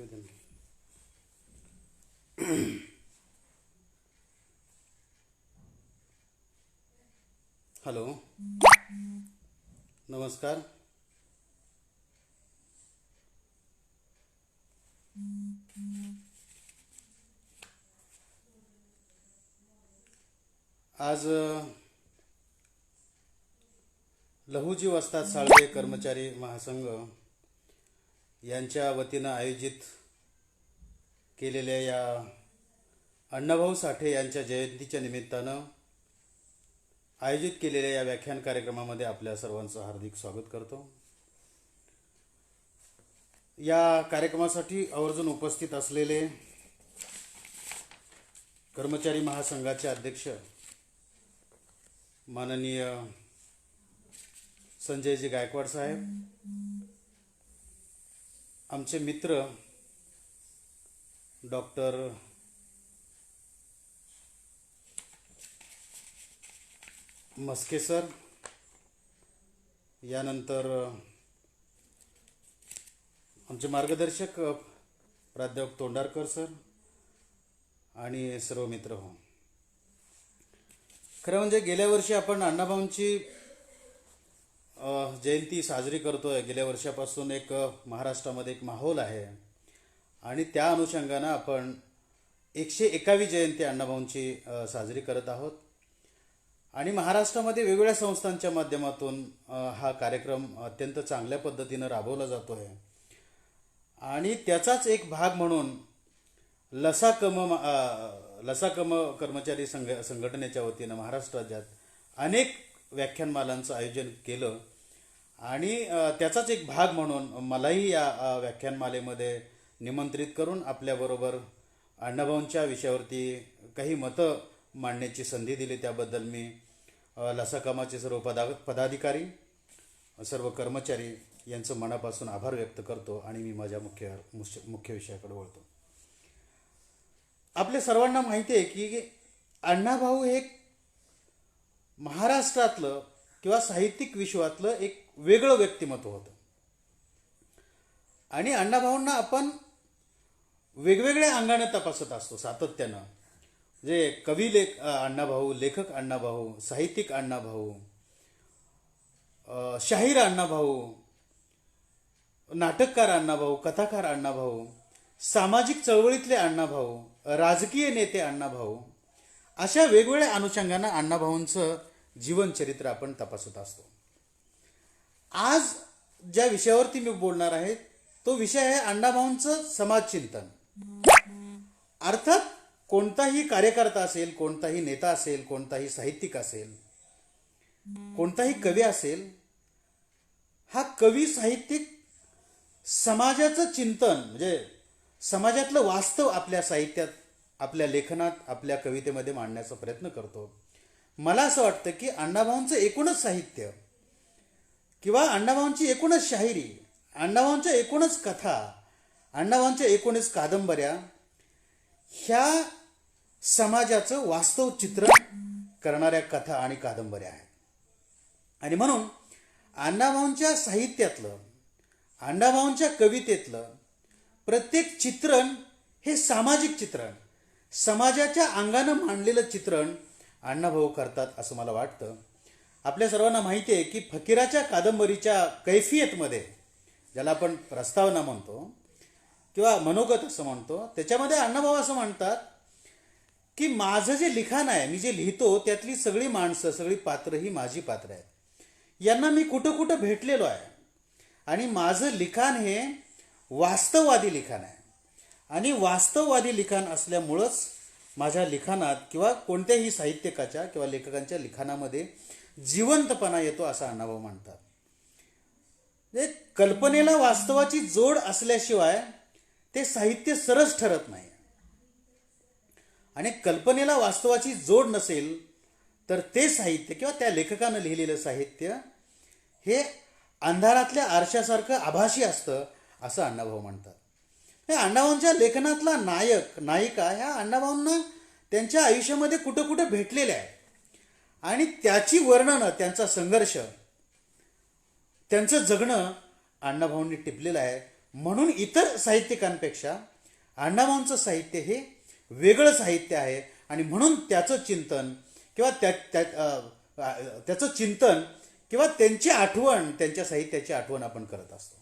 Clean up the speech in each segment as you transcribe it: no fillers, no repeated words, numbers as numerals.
निवेदन. हॅलो, नमस्कार. आज लहुजी वस्ताद साळवे कर्मचारी महासंघ यांच्या वतीनं आयोजित केलेल्या या अण्णाभाऊ साठे यांच्या जयंतीच्या निमित्तानं आयोजित केलेल्या या व्याख्यान कार्यक्रमामध्ये आपल्या सर्वांचं हार्दिक स्वागत करतो. या कार्यक्रमासाठी आवर्जून उपस्थित असलेले कर्मचारी महासंघाचे अध्यक्ष माननीय संजयजी गायकवाड साहेब, आमचे मित्र डॉक्टर मस्के सर, यानंतर आमचे मार्गदर्शक प्राध्यापक तोंडारकर सर आणि सर्व मित्र हो. खरं म्हणजे गेल्या वर्षी आपण अण्णाभाऊंची जयंती साजरी करतोय. गेल्या वर्षापासून एक महाराष्ट्रामध्ये एक माहोल आहे आणि त्या अनुषंगानं आपण 101वी जयंती अण्णाभाऊंची साजरी करत आहोत आणि महाराष्ट्रामध्ये वेगवेगळ्या संस्थांच्या माध्यमातून हा कार्यक्रम अत्यंत चांगल्या पद्धतीनं राबवला जातो आहे आणि त्याचाच एक भाग म्हणून लसाकम कर्मचारी संघटनेच्या वतीनं महाराष्ट्र राज्यात अनेक व्याख्यानमालांचं आयोजन केलं आणि त्याचाच एक भाग म्हणून मलाही या व्याख्यानमालेमध्ये निमंत्रित करून आपल्याबरोबर अण्णाभाऊंच्या विषयावरती काही मतं मांडण्याची संधी दिली. त्याबद्दल मी लसाकमाचे सर्व पदाधिकारी, सर्व कर्मचारी यांचं मनापासून आभार व्यक्त करतो आणि मी माझ्या मुख्य विषयाकडे वळतो. आपल्या सर्वांना माहिती आहे की अण्णाभाऊ हे महाराष्ट्रातलं किंवा साहित्यिक विश्वातलं एक वेगळं व्यक्तिमत्व होतं आणि अण्णाभाऊंना आपण वेगवेगळ्या अंगाने तपासत असतो सातत्यानं. जे कवी अण्णाभाऊ, लेखक अण्णाभाऊ, साहित्यिक अण्णाभाऊ, शाहीर अण्णाभाऊ, नाटककार अण्णाभाऊ, कथाकार अण्णाभाऊ, सामाजिक चळवळीतले अण्णाभाऊ, राजकीय नेते अण्णाभाऊ, अशा वेगवेगळ्या अनुषंगानं अण्णाभाऊंचं जीवनचरित्र आपण तपासत असतो. आज ज्या विषयावरती मी बोलणार आहे तो विषय आहे अण्णाभाऊंचं समाजचिंतन. अर्थात कोणताही कार्यकर्ता असेल, कोणताही नेता असेल, कोणताही साहित्यिक असेल, कोणताही कवी असेल, हा कवी साहित्यिक समाजाचं चिंतन म्हणजे समाजातलं वास्तव आपल्या साहित्यात, आपल्या लेखनात, आपल्या कवितेमध्ये मांडण्याचा प्रयत्न करतो. मला असं वाटतं की अण्णाभाऊंचं एकूणच साहित्य किंवा अण्णाभाऊंची एकूणच शाहिरी, अण्णाभाऊंच्या एकूणच कथा, अण्णाभाऊंच्या एकूणच कादंबऱ्या ह्या समाजाचं वास्तव चित्रण करणाऱ्या कथा आणि कादंबऱ्या आहेत. आणि म्हणून अण्णाभाऊंच्या साहित्यातलं, अण्णाभाऊंच्या कवितेतलं प्रत्येक चित्रण हे सामाजिक चित्रण, समाजाच्या अंगानं मांडलेलं चित्रण अण्णाभाऊ करतात असं मला वाटतं. आपल्या सर्वांना माहिती आहे की फकीराच्या कादंबरीच्या कैफियतमध्ये, ज्याला आपण प्रस्तावना म्हणतो किंवा मनोगत असं म्हणतो, त्याच्यामध्ये अण्णाभाऊ असं म्हणतात की माझं जे लिखाण आहे, मी जे लिहितो त्यातली सगळी माणसं, सगळी पात्र ही माझी पात्र आहेत. यांना मी कुठं कुठं भेटलेलो आहे आणि माझं लिखाण हे वास्तववादी लिखाण आहे आणि वास्तववादी लिखाण असल्यामुळंच माझ्या लिखाणात किंवा कोणत्याही साहित्यकाच्या किंवा लेखकांच्या लिखाणामध्ये जिवंतपणा येतो असं अण्णाभाऊ म्हणतात. कल्पनेला वास्तवाची जोड असल्याशिवाय ते साहित्य सरस ठरत नाही आणि कल्पनेला वास्तवाची जोड नसेल तर ते साहित्य किंवा त्या लेखकानं लिहिलेलं साहित्य हे अंधारातल्या आरशासारखं आभासी असतं असं अण्णाभाऊ म्हणतात. अण्णाभाऊंच्या लेखनातला नायक, नायिका ह्या अण्णाभाऊंना त्यांच्या आयुष्यामध्ये कुठं कुठं भेटलेल्या आहे आणि त्याची वर्णनं, त्यांचा संघर्ष, त्यांचं जगणं अण्णाभाऊंनी टिपलेलं आहे. म्हणून इतर साहित्यिकांपेक्षा अण्णाभाऊंचं साहित्य हे वेगळं साहित्य आहे आणि म्हणून त्याचं चिंतन किंवा त्याचं चिंतन किंवा त्यांची आठवण, त्यांच्या साहित्याची आठवण आपण करत असतो.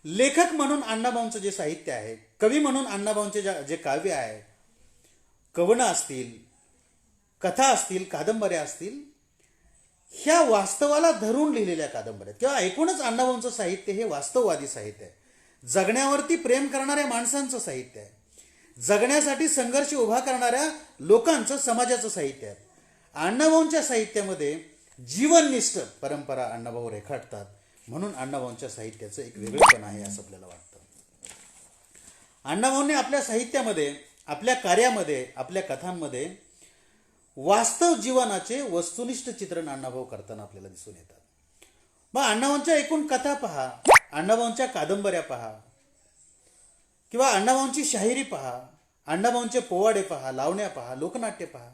लेखक म्हणून अण्णाभाऊंचं जे साहित्य आहे, कवी म्हणून अण्णाभाऊंचे जे काव्य आहे, कवनं असतील, कथा असतील, कादंबऱ्या असतील, ह्या वास्तवाला धरून लिहिलेल्या कादंबऱ्या किंवा एकूणच अण्णाभाऊंचं साहित्य हे वास्तववादी साहित्य आहे. जगण्यावरती प्रेम करणाऱ्या माणसांचं साहित्य आहे. जगण्यासाठी संघर्ष उभा करणाऱ्या लोकांचं, समाजाचं साहित्य आहे. अण्णाभाऊंच्या साहित्यामध्ये जीवननिष्ठ परंपरा अण्णाभाऊ रेखाटतात. म्हणून अण्णाभाऊंच्या साहित्याचं एक वेगळेपण आहे असं आपल्याला वाटतं. अण्णाभाऊंनी आपल्या साहित्यामध्ये, आपल्या कार्यामध्ये, आपल्या कथांमध्ये वास्तव जीवनाचे वस्तुनिष्ठ चित्रण अण्णाभाऊ करताना आपल्याला दिसून येतात. मग अण्णाभाऊंच्या एकूण कथा पहा, अण्णाभाऊंच्या कादंबऱ्या पहा किंवा अण्णाभाऊंची शाहिरी पहा, अण्णाभाऊंचे पोवाडे पहा, लावण्या पहा, लोकनाट्य पहा.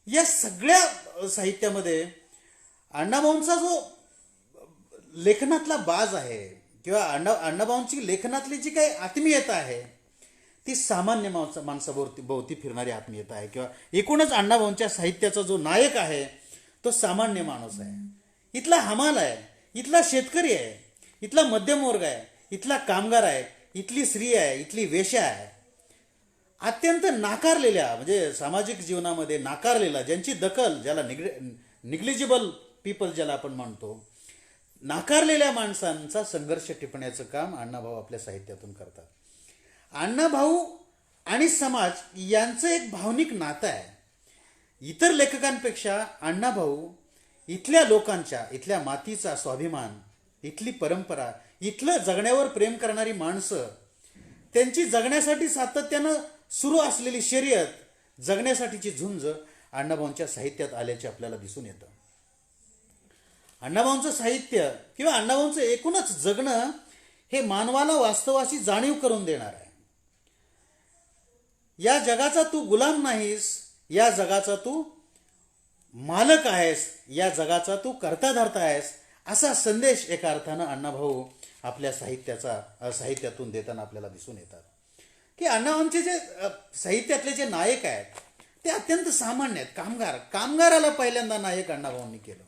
या सगळ्या साहित्यामध्ये अण्णाभाऊंचा जो लेखनातला बाज आहे किंवा अण्णाभाऊंची लेखनातली जी काही आत्मीयता आहे ती सामान्य माणसाभोवती फिरणारी आत्मीयता आहे किंवा एकूणच अण्णाभाऊंच्या साहित्याचा जो नायक आहे तो सामान्य माणूस आहे. इथला हमाल आहे, इथला शेतकरी आहे, इथला मध्यमवर्ग आहे, इथला कामगार आहे, इथली स्त्री आहे, इथली वेश्या आहे. अत्यंत नाकारलेल्या, म्हणजे सामाजिक जीवनामध्ये नाकारलेला, ज्यांची दखल, ज्याला निग्लिजिबल पीपल ज्याला आपण म्हणतो, नाकारलेल्या माणसांचा संघर्ष टिपण्याचं काम अण्णाभाऊ आपल्या साहित्यातून करतात. अण्णाभाऊ आणि समाज यांचं एक भावनिक नातं आहे. इतर लेखकांपेक्षा अण्णाभाऊ इथल्या लोकांच्या, इथल्या मातीचा स्वाभिमान, इथली परंपरा, इथलं जगण्यावर प्रेम करणारी माणसं, त्यांची जगण्यासाठी सातत्यानं सुरू असलेली शर्यत, जगण्यासाठीची झुंज अण्णाभाऊंच्या साहित्यात आल्याचे आपल्याला दिसून येतं. अण्णाभाऊंचं साहित्य किंवा अण्णाभाऊंचं एकूणच जगणं हे मानवाला वास्तवाची जाणीव करून देणार आहे. या जगाचा तू गुलाम नाहीस, या जगाचा तू मालक आहेस, या जगाचा तू कर्ता धर्ता आहेस, असा संदेश एका अर्थानं अण्णाभाऊ आपल्या साहित्यातून देताना आपल्याला दिसून येतात. की अण्णाभाऊंचे जे साहित्यातले जे नायक आहेत ते अत्यंत सामान्य आहेत. कामगाराला पहिल्यांदा नायक अण्णाभाऊंनी केलं,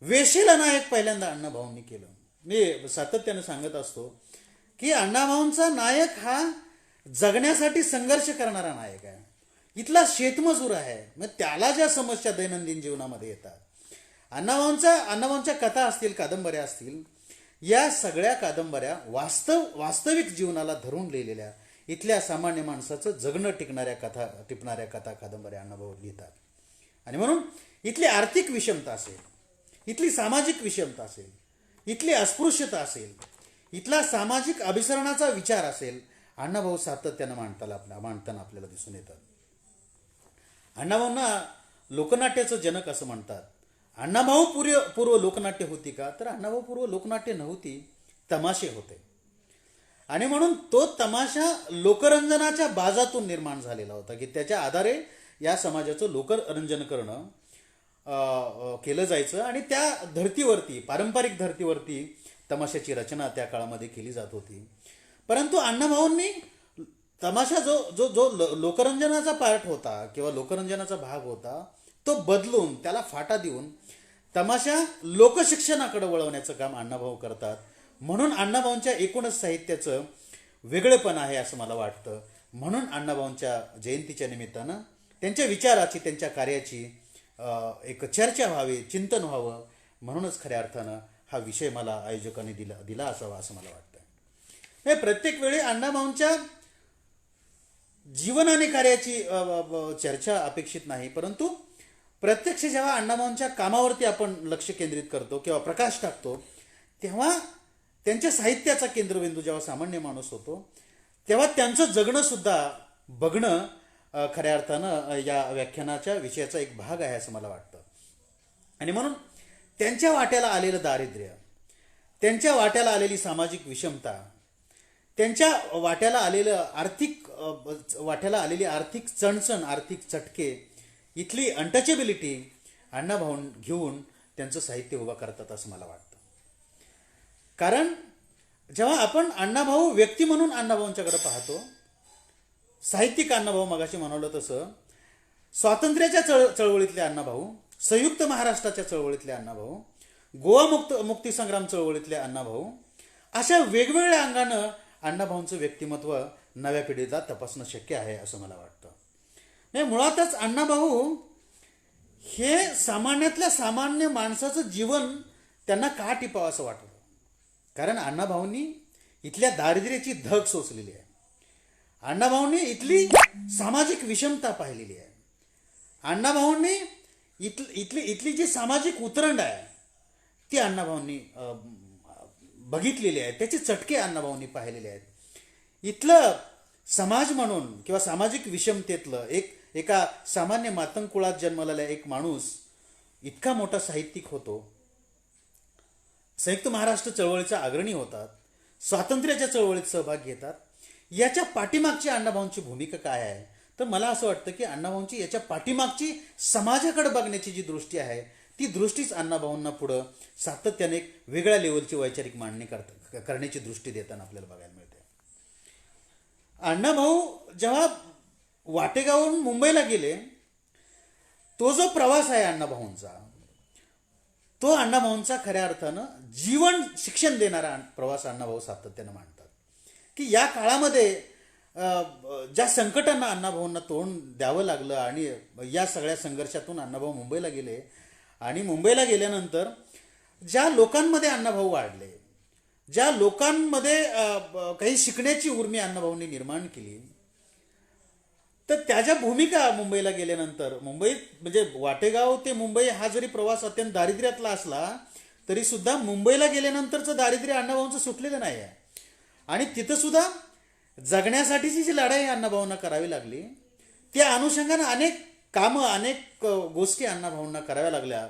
वेशीला नायक पहिल्यांदा अण्णाभाऊंनी केलं. मी सातत्यानं सांगत असतो की अण्णाभाऊंचा नायक हा जगण्यासाठी संघर्ष करणारा नायक आहे. इथला शेतमजूर आहे, मग त्याला ज्या समस्या दैनंदिन जीवनामध्ये येतात, अण्णाभाऊंच्या कथा असतील, कादंबऱ्या असतील, या सगळ्या कादंबऱ्या वास्तविक जीवनाला धरून लिहिलेल्या, इथल्या सामान्य माणसाचं जगणं टिपणाऱ्या कथा कादंबऱ्या अण्णाभाऊ लिहितात. आणि म्हणून इथली आर्थिक विषमता असेल, इथली सामाजिक विषमता असेल, इथली अस्पृश्यता असेल, इथला सामाजिक अभिसरणाचा विचार असेल, अण्णाभाऊ सातत्यानं मांडताना आपल्याला दिसून येतात. अण्णाभाऊंना लोकनाट्याचं जनक असं म्हणतात. अण्णाभाऊ पूर्व लोकनाट्य होती का? तर अण्णाभाऊ पूर्व लोकनाट्य नव्हती, तमाशे होते. आणि म्हणून तो तमाशा लोकरंजनाच्या बाजातून निर्माण झालेला होता की त्याच्या आधारे या समाजाचं लोकरंजन करणं केलं जायचं आणि त्या धर्तीवरती, पारंपरिक धर्तीवरती तमाशाची रचना त्या काळामध्ये केली जात होती. परंतु अण्णाभाऊंनी तमाशा जो लोकरंजनाचा पार्ट होता किंवा लोकरंजनाचा भाग होता तो बदलून, त्याला फाटा देऊन तमाशा लोकशिक्षणाकडे वळवण्याचं काम अण्णाभाऊ करतात. म्हणून अण्णाभाऊंच्या एकूणच साहित्याचं वेगळेपण आहे असं मला वाटतं. म्हणून अण्णाभाऊंच्या जयंतीच्या निमित्तानं त्यांच्या विचाराची, त्यांच्या कार्याची एक चर्चा व्हावी, चिंतन व्हावं, म्हणूनच खऱ्या अर्थानं हा विषय मला आयोजकांनी दिला असावा असं मला वाटतं. प्रत्येक वेळी अण्णाभाऊंच्या जीवन आणि कार्याची चर्चा अपेक्षित नाही, परंतु प्रत्यक्ष जेव्हा अण्णाभाऊंच्या कामावरती आपण लक्ष केंद्रित करतो किंवा प्रकाश टाकतो तेव्हा त्यांच्या साहित्याचा केंद्रबिंदू जेव्हा सामान्य माणूस होतो तेव्हा त्यांचं जगणं सुद्धा बघणं खऱ्या अर्थानं या व्याख्यानाच्या विषयाचा एक भाग आहे असं मला वाटतं. आणि म्हणून त्यांच्या वाट्याला आलेलं दारिद्र्य, त्यांच्या वाट्याला आलेली सामाजिक विषमता, त्यांच्या वाट्याला आलेली आर्थिक चणचण, आर्थिक चटके, इथली अनटचेबिलिटी अण्णाभाऊ घेऊन त्यांचं साहित्य उभा करतात असं मला वाटतं. कारण जेव्हा आपण अण्णाभाऊ व्यक्ती म्हणून अण्णाभाऊंच्याकडे पाहतो, साहित्यिक अण्णाभाऊ मगाशी म्हणालो तसं, स्वातंत्र्याच्या चळवळीतले अण्णाभाऊ, संयुक्त महाराष्ट्राच्या चळवळीतले अण्णाभाऊ, गोवा मुक्तीसंग्राम चळवळीतले अण्णाभाऊ, अशा वेगवेगळ्या अंगानं अण्णाभाऊंचं व्यक्तिमत्व नव्या पिढीला तपासणं शक्य आहे असं मला वाटतं. नाही, मुळातच अण्णाभाऊ हे सामान्यातल्या सामान्य माणसाचं जीवन त्यांना का टिपावं असं वाटतं. कारण अण्णाभाऊंनी इथल्या दारिद्र्याची धग सोसलेली आहे. अण्णाभाऊंनी इथली सामाजिक विषमता पाहिलेली आहे. अण्णाभाऊंनी इथली जी सामाजिक उतरंड आहे ती अण्णाभाऊंनी बघितलेली आहे. त्याची चटके अण्णाभाऊंनी पाहिलेले आहेत. इथलं समाज म्हणून किंवा सामाजिक विषमतेतलं एका सामान्य मातंगकुळात जन्मलेला एक माणूस इतका मोठा साहित्यिक होतो, संयुक्त महाराष्ट्र चळवळीचा अग्रणी होतात, स्वातंत्र्याच्या चळवळीत सहभाग घेतात. याच्या पाठीमागची अण्णाभाऊंची भूमिका काय आहे, तर मला असं वाटतं की अण्णाभाऊंची याच्या पाठीमागची समाजाकडे बघण्याची जी दृष्टी आहे ती दृष्टीच अण्णाभाऊंना पुढं सातत्याने एक वेगळ्या लेवलची वैचारिक मांडणी करण्याची दृष्टी देताना आपल्याला बघायला मिळते. अण्णाभाऊ जेव्हा वाटेगावहून मुंबईला गेले, तो जो प्रवास आहे अण्णाभाऊंचा, तो अण्णाभाऊंचा खऱ्या अर्थानं जीवन शिक्षण देणारा प्रवास अण्णाभाऊ सातत्यानं मांडतात. की या काळामध्ये ज्या संकटांना अण्णाभाऊंना तोंड द्यावं लागलं आणि या सगळ्या संघर्षातून अण्णाभाऊ मुंबईला गेले आणि मुंबईला गेल्यानंतर ज्या लोकांमध्ये अण्णाभाऊ वाढले, ज्या लोकांमध्ये काही शिकण्याची उर्मी अण्णाभाऊंनी निर्माण केली, तर त्याच्या भूमिका मुंबईला गेल्यानंतर, मुंबईत म्हणजे वाटेगाव ते मुंबई हा जरी प्रवास अत्यंत दारिद्र्यातला असला तरी सुद्धा मुंबईला गेल्यानंतरचं दारिद्र्य अण्णाभाऊंचं सुटलेलं नाही आहे. आणि तिथं सुद्धा जगण्यासाठीची जी लढाई अण्णाभाऊंना करावी लागली त्या अनुषंगानं अनेक कामं, अनेक गोष्टी अण्णाभाऊंना कराव्या लागल्या.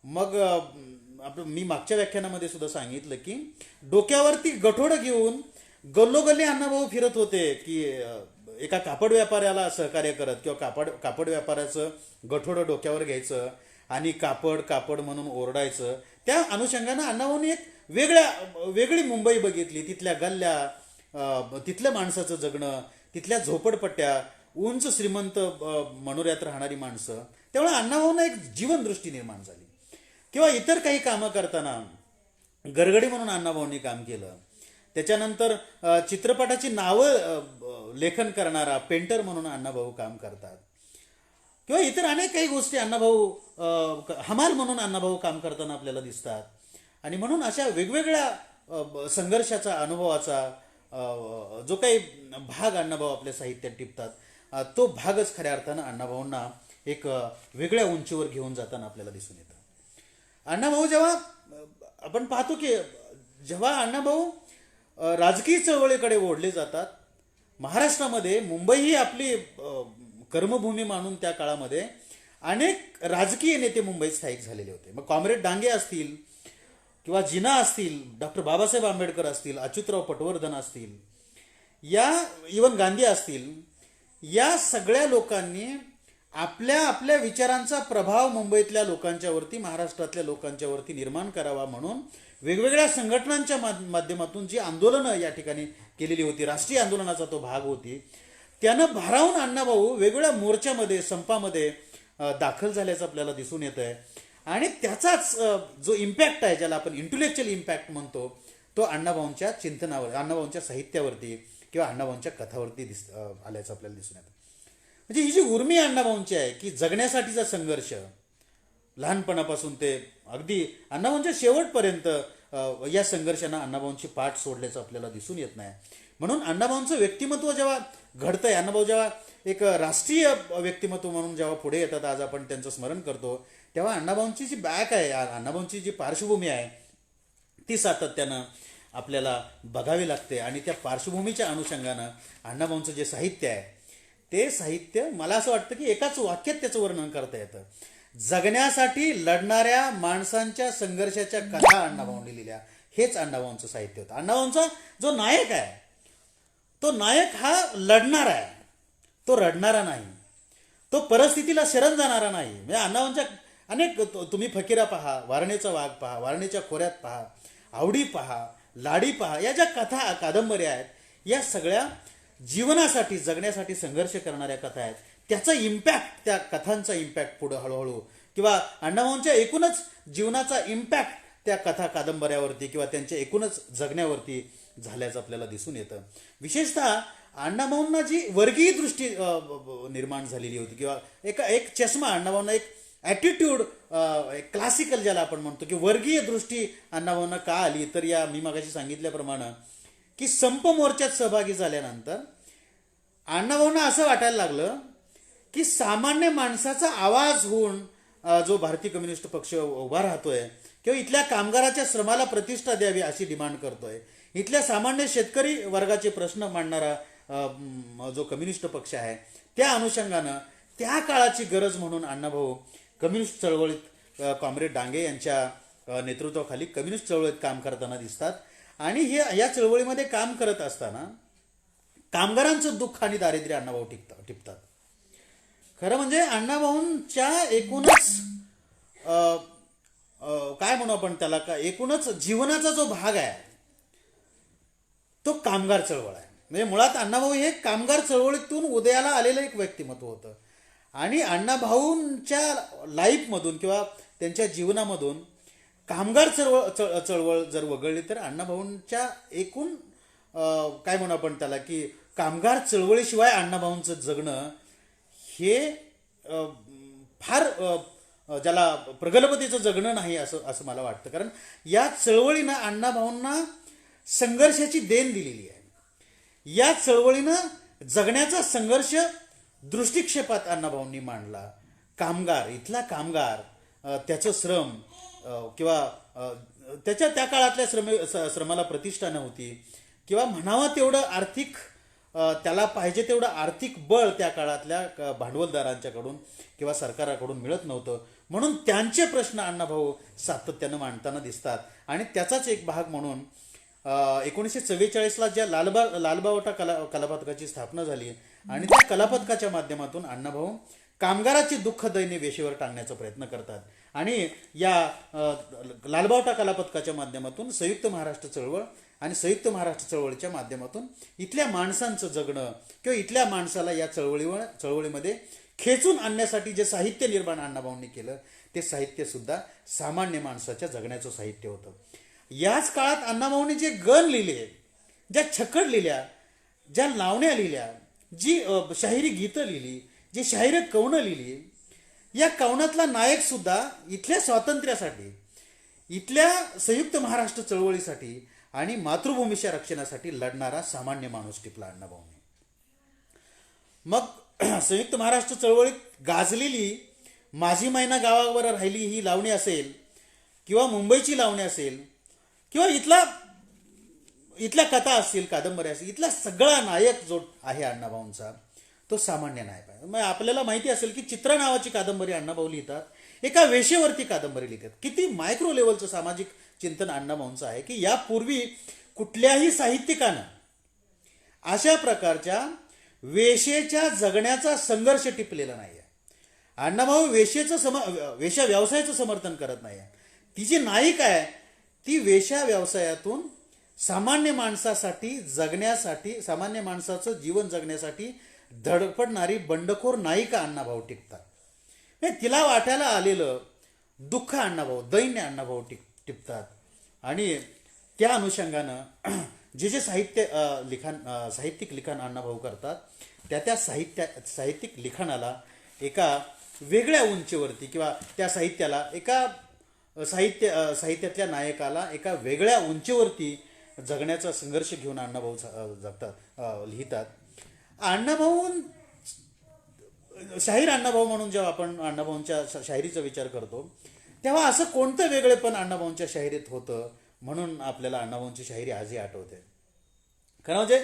मग मी मागच्या व्याख्यानामध्ये सुद्धा सांगितलं की डोक्यावरती गठोडं घेऊन गल्लोगल्ली अण्णाभाऊ फिरत होते की एका कापड व्यापाऱ्याला सहकार्य करत किंवा कापड व्यापाऱ्याचं गठोडं डोक्यावर घ्यायचं आणि कापड म्हणून ओरडायचं. त्या अनुषंगानं अण्णाभाऊंनी एक वेगळी मुंबई बघितली. तिथल्या गल्ल्या, तिथल्या माणसाचं जगणं, तिथल्या झोपडपट्ट्या, उंच श्रीमंत मनोऱ्यात राहणारी माणसं. त्यामुळे अण्णाभाऊंना एक जीवनदृष्टी निर्माण झाली. किंवा इतर काही कामं करताना गरगडी म्हणून अण्णाभाऊंनी काम केलं. त्याच्यानंतर चित्रपटाची नावं लेखन करणारा पेंटर म्हणून अण्णाभाऊ काम करतात. किंवा इतर अनेक काही गोष्टी अण्णाभाऊ हमाल म्हणून अण्णाभाऊ काम करताना आपल्याला दिसतात. आणि म्हणून अशा वेगवेगळ्या संघर्षाचा, अनुभवाचा जो काही भाग अण्णाभाऊ आपल्या साहित्यात टिपतात, तो भागच खऱ्या अर्थानं अण्णाभाऊंना एक वेगळ्या उंचीवर घेऊन जाताना आपल्याला दिसून येतं. अण्णाभाऊ जेव्हा आपण पाहतो की जेव्हा अण्णाभाऊ राजकीय चळवळीकडे ओढले जातात, महाराष्ट्रामध्ये मुंबई ही आपली कर्मभूमी मानून त्या काळामध्ये अनेक राजकीय नेते मुंबईत स्थायिक झालेले होते. मग कॉम्रेड डांगे असतील किंवा जिना असतील, डॉक्टर बाबासाहेब आंबेडकर असतील, अच्युतराव पटवर्धन असतील, या इवन गांधी असतील, या सगळ्या लोकांनी आपल्या विचारांचा प्रभाव मुंबईतल्या लोकांच्यावरती, महाराष्ट्रातल्या लोकांच्यावरती निर्माण करावा म्हणून वेगवेगळ्या संघटनांच्या माध्यमातून जी आंदोलनं या ठिकाणी केलेली होती, राष्ट्रीय आंदोलनाचा तो भाग होती, त्यानं भारावून अण्णाभाऊ वेगवेगळ्या मोर्चामध्ये, संपामध्ये दाखल झाल्याचं आपल्याला दिसून येत आहे. आणि त्याचाच जो इम्पॅक्ट आहे, ज्याला आपण इंटेलेक्च्युअल इम्पॅक्ट म्हणतो, तो अण्णाभाऊंच्या चिंतनावर, अण्णाभाऊंच्या साहित्यावरती किंवा अण्णाभाऊंच्या कथावरती आल्याचं आपल्याला दिसून येतं. म्हणजे ही जी उर्मी अण्णाभाऊंची आहे की जगण्यासाठीचा संघर्ष, लहानपणापासून ते अगदी अण्णाभाऊंच्या शेवटपर्यंत या संघर्षांना अण्णाभाऊंची पाठ सोडल्याचं आपल्याला दिसून येत नाही. म्हणून अण्णाभाऊंचं व्यक्तिमत्व जेव्हा घडतंय, अण्णाभाऊ जेव्हा एक राष्ट्रीय व्यक्तिमत्व म्हणून जेव्हा पुढे येतात, आज आपण त्यांचं स्मरण करतो, तेव्हा अण्णाभाऊंची जी बॅक आहे, अण्णाभाऊंची जी पार्श्वभूमी आहे, ती सातत्यानं आपल्याला बघावी लागते. आणि त्या पार्श्वभूमीच्या अनुषंगानं अण्णाभाऊंचं जे साहित्य आहे, ते साहित्य मला असं वाटतं की एकाच वाक्यात त्याचं वर्णन करता येतं. जगण्यासाठी लढणाऱ्या माणसांच्या संघर्षाच्या कथा अण्णाभाऊंनी लिहिल्या, हेच अण्णाभाऊंचं साहित्य होतं. अण्णाभाऊंचा जो नायक आहे, तो नायक हा लढणारा आहे, तो रडणारा नाही, तो परिस्थितीला शरण जाणारा नाही. म्हणजे अण्णाभाऊंच्या अनेक, तुम्ही फकीरा पहा, वारणेचा वाघ पहा, वारणेच्या खोऱ्यात पहा, आवडी पहा, लाडी पहा, या ज्या कथा कादंबऱ्या आहेत, या सगळ्या जीवनासाठी जगण्यासाठी संघर्ष करणाऱ्या कथा आहेत. त्याचा इम्पॅक्ट, त्या कथांचा इम्पॅक्ट पुढं हळूहळू किंवा अण्णाभाऊंच्या एकूणच जीवनाचा इम्पॅक्ट त्या कथा कादंबऱ्यावरती किंवा त्यांच्या एकूणच जगण्यावरती झाल्याचं आपल्याला दिसून येतं. विशेषतः अण्णाभाऊंना जी वर्गीय दृष्टी निर्माण झालेली होती किंवा एक चष्मा अण्णाभाऊंना, एक ॲटिट्यूड, क्लासिकल ज्याला आपण म्हणतो की वर्गीय दृष्टी अण्णाभाऊंना का आली, तर या मी मागाशी सांगितल्याप्रमाणे की संप मोर्चात सहभागी झाल्यानंतर अण्णाभाऊंना असं वाटायला लागलं की सामान्य माणसाचा आवाज होऊन जो भारतीय कम्युनिस्ट पक्ष उभा राहतोय किंवा इथल्या कामगाराच्या श्रमाला प्रतिष्ठा द्यावी अशी डिमांड करतोय, इथल्या सामान्य शेतकरी वर्गाचे प्रश्न मांडणारा जो कम्युनिस्ट पक्ष आहे, त्या अनुषंगानं त्या काळाची गरज म्हणून अण्णाभाऊ कम्युनिस्ट चळवळीत कॉम्रेड डांगे यांच्या नेतृत्वाखाली कम्युनिस्ट चळवळीत काम करताना दिसतात. आणि या चळवळीमध्ये काम करत असताना कामगारांचं दुःख आणि दारिद्र्य अण्णाभाऊ टिपतात. खरं म्हणजे अण्णाभाऊंच्या एकूणच काय म्हणू आपण त्याला, का एकूणच जीवनाचा जो भाग आहे तो कामगार चळवळ आहे. म्हणजे मुळात अण्णाभाऊ हे कामगार चळवळीतून उदयाला आलेलं एक व्यक्तिमत्व होतं. आणि अण्णाभाऊंच्या लाईफमधून किंवा त्यांच्या जीवनामधून कामगार चळवळ जर वगळली तर अण्णाभाऊंच्या एकूण काय म्हणू आपण त्याला की कामगार चळवळीशिवाय अण्णाभाऊंचं जगणं हे फार ज्याला प्रगल्भतेचं जगणं नाही असं मला वाटतं. कारण या चळवळीनं अण्णाभाऊंना संघर्षाची देण दिलेली आहे. या चळवळीनं जगण्याचा संघर्ष दृष्टिक्षेपात अण्णाभाऊंनी मांडला. कामगार, इथला कामगार, त्याचं श्रम किंवा त्या काळातल्या श्रमाला प्रतिष्ठा नव्हती किंवा म्हणावं तेवढं आर्थिक त्याला पाहिजे तेवढं आर्थिक बळ त्या काळातल्या भांडवलदारांच्याकडून किंवा सरकाराकडून मिळत नव्हतं. म्हणून त्यांचे प्रश्न अण्णाभाऊ सातत्यानं मांडताना दिसतात. आणि त्याचाच एक भाग म्हणून 1944ला ज्या लालबावटा कलापथकाची स्थापना झाली आणि त्या कलापथकाच्या माध्यमातून अण्णाभाऊ कामगाराची दुःख दैन्य वेशीवर टांगण्याचा प्रयत्न करतात. आणि या लालबावटा कलापथकाच्या माध्यमातून संयुक्त महाराष्ट्र चळवळ आणि संयुक्त महाराष्ट्र चळवळीच्या माध्यमातून इथल्या माणसांचं जगणं किंवा इथल्या माणसाला या चळवळीमध्ये खेचून आणण्यासाठी जे साहित्य निर्माण अण्णाभाऊंनी केलं ते साहित्य सुद्धा सामान्य माणसाच्या जगण्याचं साहित्य होतं. याच काळात अण्णाभाऊंनी जे गण लिहिले, ज्या छकड लिहिल्या, ज्या लावण्या लिहिल्या, जी शाहिरी गीतं लिहिली, जी शाहिरी कवनं लिहिली, या कवनातला नायक सुद्धा इथल्या स्वातंत्र्यासाठी, इथल्या संयुक्त महाराष्ट्र चळवळीसाठी आणि मातृभूमीच्या रक्षणासाठी लढणारा सामान्य माणूस टिपला अण्णाभाऊंनी. मग संयुक्त महाराष्ट्र चळवळीत गाजलेली माझी मैना गावावर राहिली ही लावणी असेल किंवा मुंबईची लावणी असेल किंवा इथल्या कथा असतील, कादंबऱ्या असतील, इथला सगळा नायक जो आहे अण्णाभाऊंचा तो सामान्य नायक आहे. मग आपल्याला माहिती असेल की चित्रा नावाची कादंबरी अण्णाभाऊ लिहितात, एका वेशेवरती कादंबरी लिहितात. किती मायक्रो लेवलचं सामाजिक चिंतन अण्णाभाऊंचं आहे की यापूर्वी कुठल्याही साहित्यिकानं अशा प्रकारच्या वेशेच्या जगण्याचा संघर्ष टिपलेला नाही आहे. अण्णाभाऊ वेश्या व्यवसायाचं समर्थन करत नाही आहे. ती जी नायिका आहे ती वेश्या व्यवसायातून सामान्य माणसासाठी जगण्यासाठी, सामान्य माणसाचं जीवन जगण्यासाठी धडपडणारी बंडखोर नायिका अण्णाभाऊ टिपतात. तिला वाटायला आलेलं दुःख अण्णाभाऊ, दैन्य अण्णाभाऊ टिपतात. आणि त्या अनुषंगानं जे साहित्यिक लिखाण अण्णाभाऊ करतात त्या साहित्यिक लिखाणाला एका वेगळ्या उंचीवरती किंवा त्या साहित्याला एका साहित्यातल्या नायकाला एका वेगळ्या उंचीवरती जगण्याचा संघर्ष घेऊन अण्णाभाऊ लिहितात. अण्णाभाऊ शाहीर अण्णाभाऊ म्हणून जेव्हा आपण अण्णाभाऊंच्या शाहिरीचा विचार करतो तेव्हा असं कोणतं वेगळेपण अण्णाभाऊंच्या शाहिरीत होतं म्हणून आपल्याला अण्णाभाऊंची शाहिरी आजही आठवते. खरं म्हणजे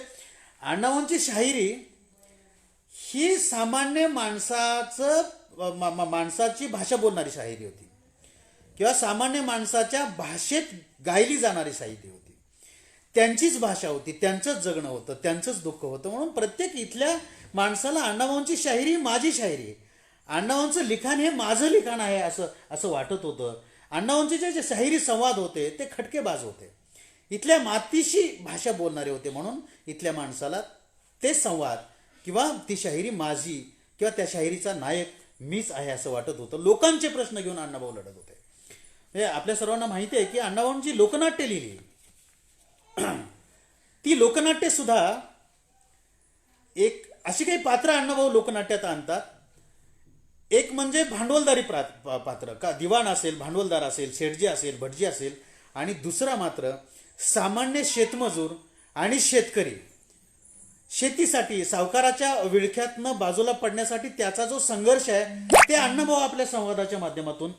अण्णाभाऊंची शाहिरी ही सामान्य माणसाची भाषा बोलणारी शाहिरी होती किंवा सामान्य माणसाच्या भाषेत गायली जाणारी साहित्य होती. त्यांचीच भाषा होती, त्यांचंच जगणं होतं, त्यांचंच दुःख होतं. म्हणून प्रत्येक इथल्या माणसाला अण्णाभाऊंची शाहिरी माझी शाहिरी, अण्णाभाऊंचं लिखाण हे माझं लिखाण आहे असं वाटत होतं. अण्णाभाऊंचे जे शाहिरी संवाद होते ते खटकेबाज होते. इथल्या मातीशी भाषा बोलणारे होते, म्हणून इथल्या माणसाला ते संवाद किंवा ती शाहिरी माझी किंवा त्या शाहिरीचा नायक मीच आहे असं वाटत होतं. लोकांचे प्रश्न घेऊन अण्णाभाऊ लढत होते. म्हणजे आपल्या सर्वांना माहिती आहे की अण्णाभाऊंची लोकनाट्य लिहिली, ती लोकनाट्य सुद्धा एक अशी काही पात्र अण्णाभाऊ लोकनाट्यात आणतात. एक म्हणजे भांडवलदारी पात्र, का दिवाण असेल, भांडवलदार असेल, शेठजी असेल, भटजी असेल, आणि दुसरा मात्र सामान्य शेतमजूर आणि शेतकरी. शेतीसाठी सावकाराच्या विळख्यातनं बाजूला पडण्यासाठी त्याचा जो संघर्ष आहे ते अण्णाभाऊ आपल्या संवादाच्या माध्यमातून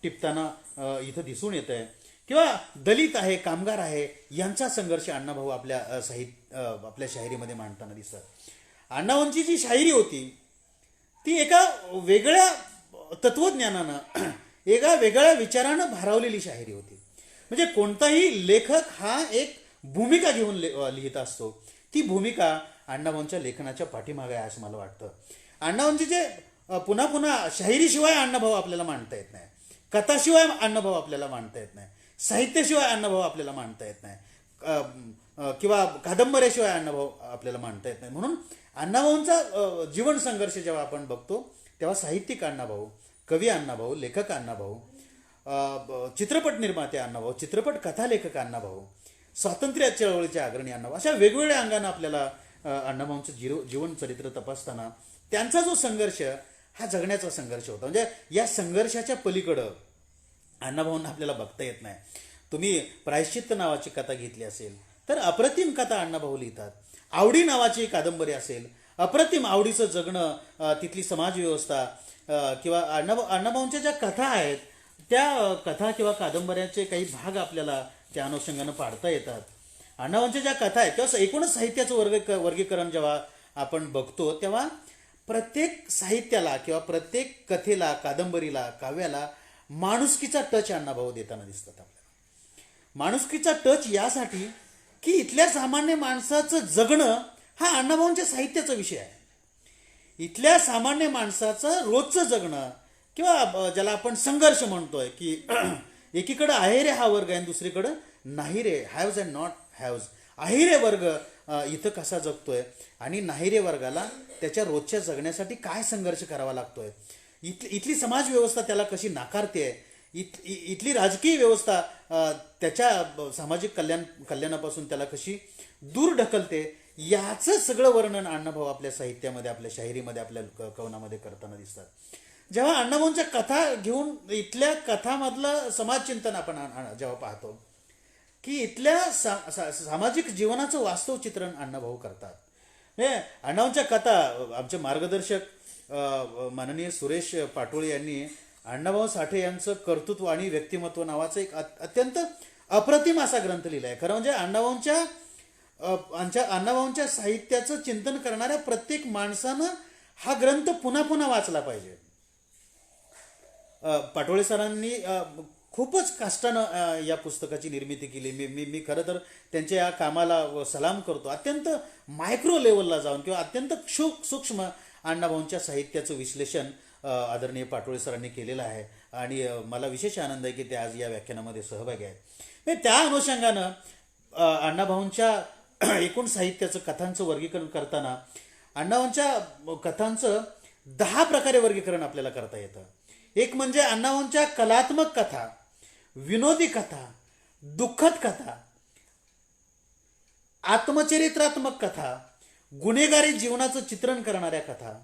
टिपताना इथं दिसून येत आहे. किंवा दलित आहे, कामगार आहे, यांचा संघर्ष अण्णाभाऊ आपल्या आपल्या शायरीमध्ये मांडताना दिसतात. अण्णाभाऊंची जी शायरी होती ती एका वेगळ्या तत्वज्ञानानं, एका वेगळ्या विचारानं भारावलेली शायरी होती. म्हणजे कोणताही लेखक हा एक भूमिका घेऊन लिहित असतो. ती भूमिका अण्णाभाऊंच्या लेखनाच्या पाठीमागे आहे असं मला वाटतं. अण्णाभाऊंची जे पुन्हा पुन्हा शाहिरीशिवाय अण्णाभाऊ आपल्याला मांडता येत नाही, कथाशिवाय अण्णाभाऊ आपल्याला मांडता येत नाही, साहित्याशिवाय अण्णाभाऊ आपल्याला मांडता येत नाही, किंवा कादंबऱ्याशिवाय अण्णाभाऊ आपल्याला मांडता येत नाही. म्हणून अण्णाभाऊंचा जीवन संघर्ष जेव्हा आपण बघतो तेव्हा साहित्यिक अण्णाभाऊ, कवी अण्णाभाऊ, लेखक अण्णाभाऊ, चित्रपट निर्माते अण्णाभाऊ, चित्रपट कथालेखक अण्णाभाऊ, स्वातंत्र्य चळवळीचे अग्रणी अण्णाभाऊ, अशा वेगवेगळ्या अंगानं आपल्याला अण्णाभाऊंचं जीवन चरित्र तपासताना त्यांचा जो संघर्ष हा जगण्याचा संघर्ष होता. म्हणजे या संघर्षाच्या पलीकडं अण्णाभाऊंना आपल्याला बघता येत नाही. तुम्ही प्रायश्चित्त नावाची कथा घेतली असेल तर अप्रतिम कथा अण्णाभाऊ लिहितात. आवडी नावाची कादंबरी असेल, अप्रतिम आवडीचं जगणं, तिथली समाजव्यवस्था, किंवा अण्णाभाऊंच्या ज्या कथा आहेत त्या कथा किंवा कादंबऱ्यांचे काही भाग आपल्याला त्या अनुषंगानं पाडता येतात. अण्णाभाऊंच्या ज्या कथा आहेत किंवा एकूणच साहित्याचं वर्गीकरण जेव्हा आपण बघतो तेव्हा प्रत्येक साहित्याला किंवा प्रत्येक कथेला, कादंबरीला, काव्याला माणुसकीचा टच अण्णाभाऊ देताना दिसतात आपल्याला. माणुसकीचा टच यासाठी की इथल्या सामान्य माणसाचं जगणं हा अण्णाभाऊंच्या साहित्याचा विषय आहे. इथल्या सामान्य माणसाचं रोजचं जगणं किंवा ज्याला आपण संघर्ष म्हणतोय की एकीकडं आहे रे हा वर्ग आहे, दुसरीकडं नाही रे, हॅव्ज अँड नॉट हॅव्ज. आहे रे वर्ग इथं कसा जगतोय आणि नाही रे वर्गाला त्याच्या रोजच्या जगण्यासाठी काय संघर्ष करावा लागतोय, इथली समाज व्यवस्था त्याला कशी नाकारते, इथली राजकीय व्यवस्था त्याच्या सामाजिक कल्याणापासून त्याला कशी दूर ढकलते, याचं सगळं वर्णन अण्णाभाऊ आपल्या साहित्यामध्ये, आपल्या शाहिरीमध्ये, आपल्या कवनामध्ये करताना दिसतात. जेव्हा अण्णाभाऊंच्या कथा घेऊन इथल्या कथामधलं समाजचिंतन आपण जेव्हा पाहतो की इथल्या सामाजिक जीवनाचं वास्तव चित्रण अण्णाभाऊ करतात. म्हणजे अण्णाभाऊंच्या कथा आमचे मार्गदर्शक माननीय सुरेश पाटोळे यांनी अण्णाभाऊ साठे यांचं कर्तृत्व आणि व्यक्तिमत्व नावाचं एक अत्यंत अप्रतिम असा ग्रंथ लिहिला आहे. खरं म्हणजे अण्णाभाऊंच्या साहित्याचं चिंतन करणाऱ्या प्रत्येक माणसानं हा ग्रंथ पुन्हा पुन्हा वाचला पाहिजे. पाटोळे सरांनी खूपच कष्टानं या पुस्तकाची निर्मिती केली. मी खरं तर त्यांच्या या कामाला सलाम करतो. अत्यंत मायक्रो लेवलला जाऊन किंवा अत्यंत सूक्ष्म अण्णाभाऊंच्या साहित्याचं विश्लेषण आदरणीय पाटोळे सरांनी केलेलं आहे आणि मला विशेष आनंद आहे की ते आज या व्याख्यानामध्ये सहभागी आहेत. त्या अनुषंगानं अण्णाभाऊंच्या एकूण साहित्याचं कथांचं वर्गीकरण करताना अण्णाभाऊंच्या कथांचं 10 प्रकारे वर्गीकरण आपल्याला करता येतं. एक म्हणजे अण्णाभाऊंच्या कलात्मक कथा, विनोदी कथा, दुःखद कथा, आत्मचरित्रात्मक कथा, गुन्हेगारी जीवनाचं चित्रण करणाऱ्या कथा,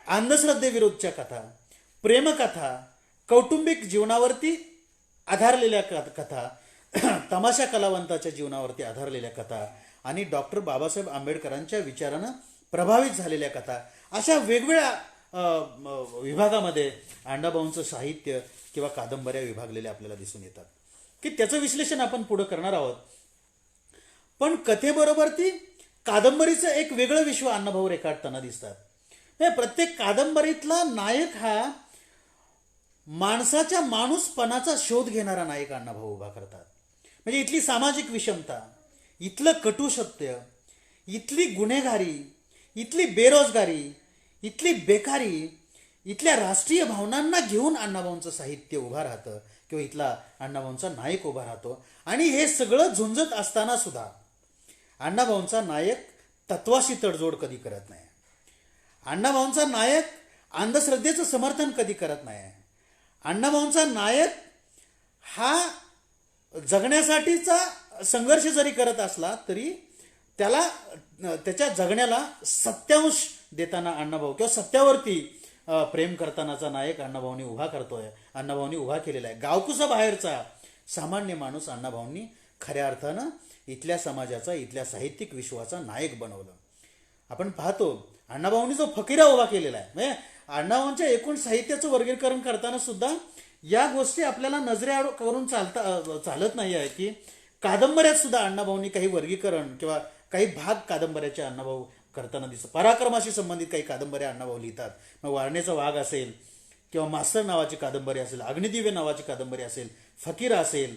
अंधश्रद्धेविरुद्धच्या कथा, प्रेमकथा, कौटुंबिक जीवनावरती आधारलेल्या कथा, तमाशा कलावंताच्या जीवनावरती आधारलेल्या कथा आणि डॉक्टर बाबासाहेब आंबेडकरांच्या विचारानं प्रभावित झालेल्या कथा, अशा वेगवेगळ्या विभागामध्ये अण्णाभाऊंचं साहित्य किंवा कादंबऱ्या विभागलेल्या आपल्याला दिसून येतात की त्याचं विश्लेषण आपण पुढं करणार आहोत. पण कथेबरोबर ती कादंबरीचं एक वेगळं विश्व अण्णाभाऊ रेखाटताना दिसतात. प्रत्येक कादंबरीतला नायक हा माणसाच्या माणूसपणाचा शोध घेणारा नायक अण्णाभाऊ उभा करतात. म्हणजे इथली सामाजिक विषमता, इथलं कटू सत्य, इथली गुन्हेगारी, इथली बेरोजगारी, इथली बेकारी, इथल्या राष्ट्रीय भावनांना घेऊन अण्णाभाऊंचं साहित्य उभा राहतं किंवा किंवा इथला अण्णाभाऊंचा नायक उभा राहतो. आणि हे सगळं झुंजत असताना सुद्धा अण्णाभाऊंचा नायक तत्वाशी तडजोड कधी करत नाही. अण्णाभाऊंचा नायक अंधश्रद्धेचं समर्थन कधी करत नाही. अण्णाभाऊंचा नायक हा जगण्यासाठीचा संघर्ष जरी करत असला तरी त्याला त्याच्या जगण्याला सत्यांश देताना अण्णाभाऊ किंवा सत्यावरती प्रेम करतानाचा नायक अण्णाभाऊंनी उभा करतोय, अण्णाभाऊंनी उभा केलेला आहे. गावकुसा बाहेरचा सामान्य माणूस अण्णाभाऊंनी खऱ्या अर्थानं इथल्या समाजाचा, इथल्या साहित्यिक विश्वाचा नायक बनवलं. आपण पाहतो अण्णाभाऊंनी जो फकीरा उभा केलेला आहे, म्हणजे अण्णाभाऊंच्या एकूण साहित्याचं वर्गीकरण करताना सुद्धा या गोष्टी आपल्याला नजरेआड करून चालत नाही आहे की कादंबऱ्यात सुद्धा अण्णाभाऊंनी काही वर्गीकरण किंवा काही भाग कादंबऱ्याचे अण्णाभाऊ करताना दिसतात. पराक्रमाशी संबंधित काही कादंबऱ्या अण्णाभाऊ लिहितात. मग वारणेचा वाघ असेल किंवा मास्तर नावाची कादंबरी असेल, अग्निदिव्य नावाची कादंबरी असेल, फकीरा असेल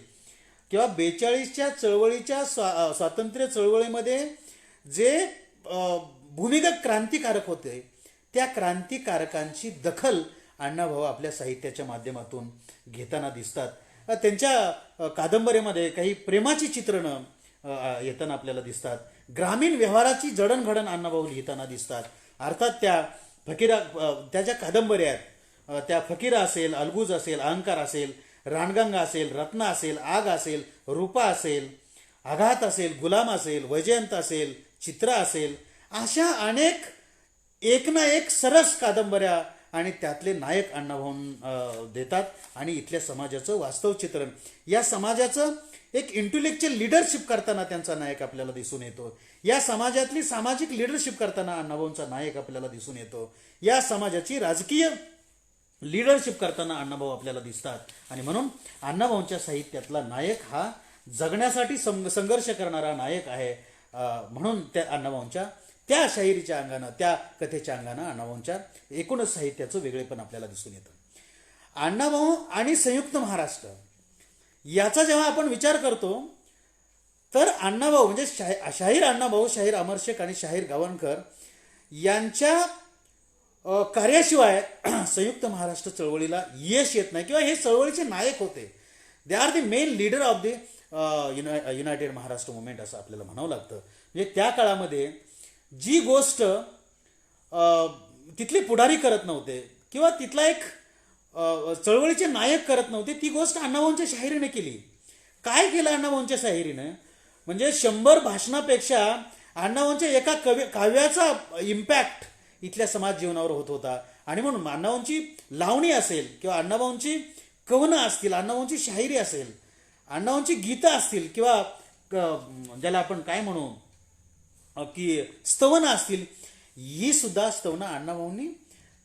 किंवा 42च्या चळवळीच्या स्वातंत्र्य चळवळीमध्ये जे भूमिगत क्रांतिकारक होते त्या क्रांतिकारकांची दखल अण्णाभाऊ आपल्या साहित्याच्या माध्यमातून घेताना दिसतात. त्यांच्या कादंबरीमध्ये काही प्रेमाची चित्रणं येताना आपल्याला दिसतात. ग्रामीण व्यवहाराची जडणघडण अण्णाभाऊ लिहिताना दिसतात. अर्थात त्या फकीरा त्याच्या कादंबऱ्या आहेत, त्या फकीरा असेल, अलगूज असेल, अहंकार असेल, रानगंगा असेल, रत्ना असेल, आग असेल, रूपा असेल, आघात असेल, गुलाम असेल, वैजयंत असेल, चित्रा असेल, अशा अनेक एक ना एक सरस कादंबऱ्या आणि त्यातले नायक अण्णाभाऊ देतात. आणि इथल्या समाजाचं वास्तव चित्रण, या समाजाचं एक इंटेलेक्च्युअल लिडरशिप करताना त्यांचा नायक आपल्याला दिसून येतो. या समाजातली सामाजिक लिडरशिप करताना अण्णाभाऊंचा नायक आपल्याला दिसून येतो. या समाजाची राजकीय लिडरशिप करताना अण्णाभाऊ आपल्याला दिसतात. आणि म्हणून अण्णाभाऊंच्या साहित्यातला नायक हा जगण्यासाठी संघर्ष करणारा नायक आहे. म्हणून त्या अण्णाभाऊंच्या त्या शाहिरीच्या अंगानं, त्या कथेच्या अंगानं अण्णाभाऊंच्या एकूणच साहित्याचं वेगळेपण आपल्याला दिसून येतं. अण्णाभाऊ आणि संयुक्त महाराष्ट्र याचा जेव्हा आपण विचार करतो तर अण्णाभाऊ म्हणजे शाहीर अण्णाभाऊ, शाहीर अमर शेख आणि शाहीर गावणकर यांच्या कार्याशिवाय संयुक्त महाराष्ट्र चळवळीला यश येत नाही किंवा हे चळवळीचे नायक होते. They are the main leader of the United Maharashtra movement असं आपल्याला म्हणावं लागतं. म्हणजे त्या काळामध्ये जी गोष्ट तिथले पुढारी करत नव्हते किंवा तिथला एक चळवळीचे नायक करत नव्हते, ती गोष्ट अण्णाभाऊंच्या शाहिरीने केली. काय केलं अण्णाभाऊंच्या शाहिरीनं? म्हणजे 100 भाषणापेक्षा अण्णाभाऊंच्या एका काव्याचा इम्पॅक्ट इथल्या समाज जीवनावर होत होता. आणि म्हणून अण्णाभाऊंची लावणी असेल किंवा अण्णाभाऊंची कवनं असतील, अण्णाभाऊंची शाहिरी असेल, अण्णाभाऊंची गीतं असतील किंवा ज्याला आपण काय म्हणू की स्तवनं असतील, ही सुद्धा स्तवनं अण्णाभाऊंनी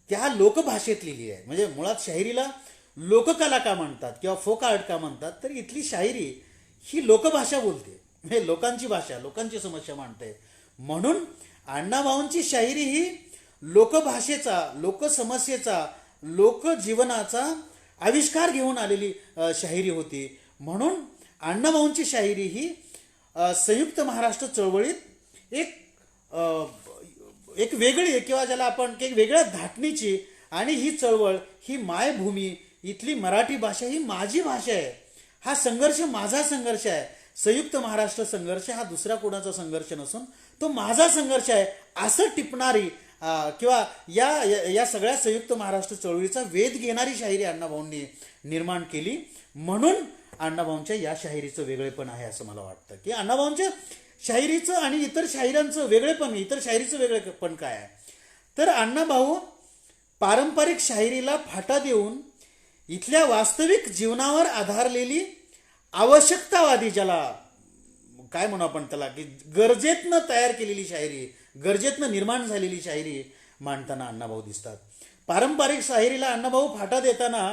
त्या लोकभाषेत लिहिली आहे. म्हणजे मुळात शाहिरीला लोककला का म्हणतात किंवा फोक आर्ट का म्हणतात, तर इथली शाहिरी ही लोकभाषा बोलते, म्हणजे लोकांची भाषा, लोकांची समस्या मांडते. म्हणून अण्णाभाऊंची शाहिरी ही लोकभाषेचा, लोकसमस्येचा, लोकजीवनाचा आविष्कार घेऊन आलेली शाहिरी होती. म्हणून अण्णाभाऊंची शाहिरी ही संयुक्त महाराष्ट्र चळवळीत एक वेगळी आहे किंवा ज्याला आपण एक वेगळ्या धाटणीची, आणि ही चळवळ ही मायभूमी, इथली मराठी भाषा ही माझी भाषा आहे, हा संघर्ष माझा संघर्ष आहे, संयुक्त महाराष्ट्र संघर्ष हा दुसरा कोणाचा संघर्ष नसून तो माझा संघर्ष आहे, असं टिपणारी किंवा या सगळ्या संयुक्त महाराष्ट्र चळवळीचा वेध घेणारी शाहिरी अण्णाभाऊंनी निर्माण केली. म्हणून अण्णाभाऊंच्या या शाहिरीचं वेगळेपण आहे असं मला वाटतं. की अण्णाभाऊंच्या शाहिरीचं आणि इतर शाहिरांचं वेगळेपण, इतर शाहिरीचं वेगळेपण काय आहे, तर अण्णाभाऊ पारंपरिक शाहिरीला फाटा देऊन इथल्या वास्तविक जीवनावर आधारलेली आवश्यकतावादी, ज्याला काय म्हणू आपण त्याला, की गरजेतनं तयार केलेली शाहिरी, गरजेतनं निर्माण झालेली शाहिरी मांडताना अण्णाभाऊ दिसतात. पारंपरिक शाहिरीला अण्णाभाऊ फाटा देताना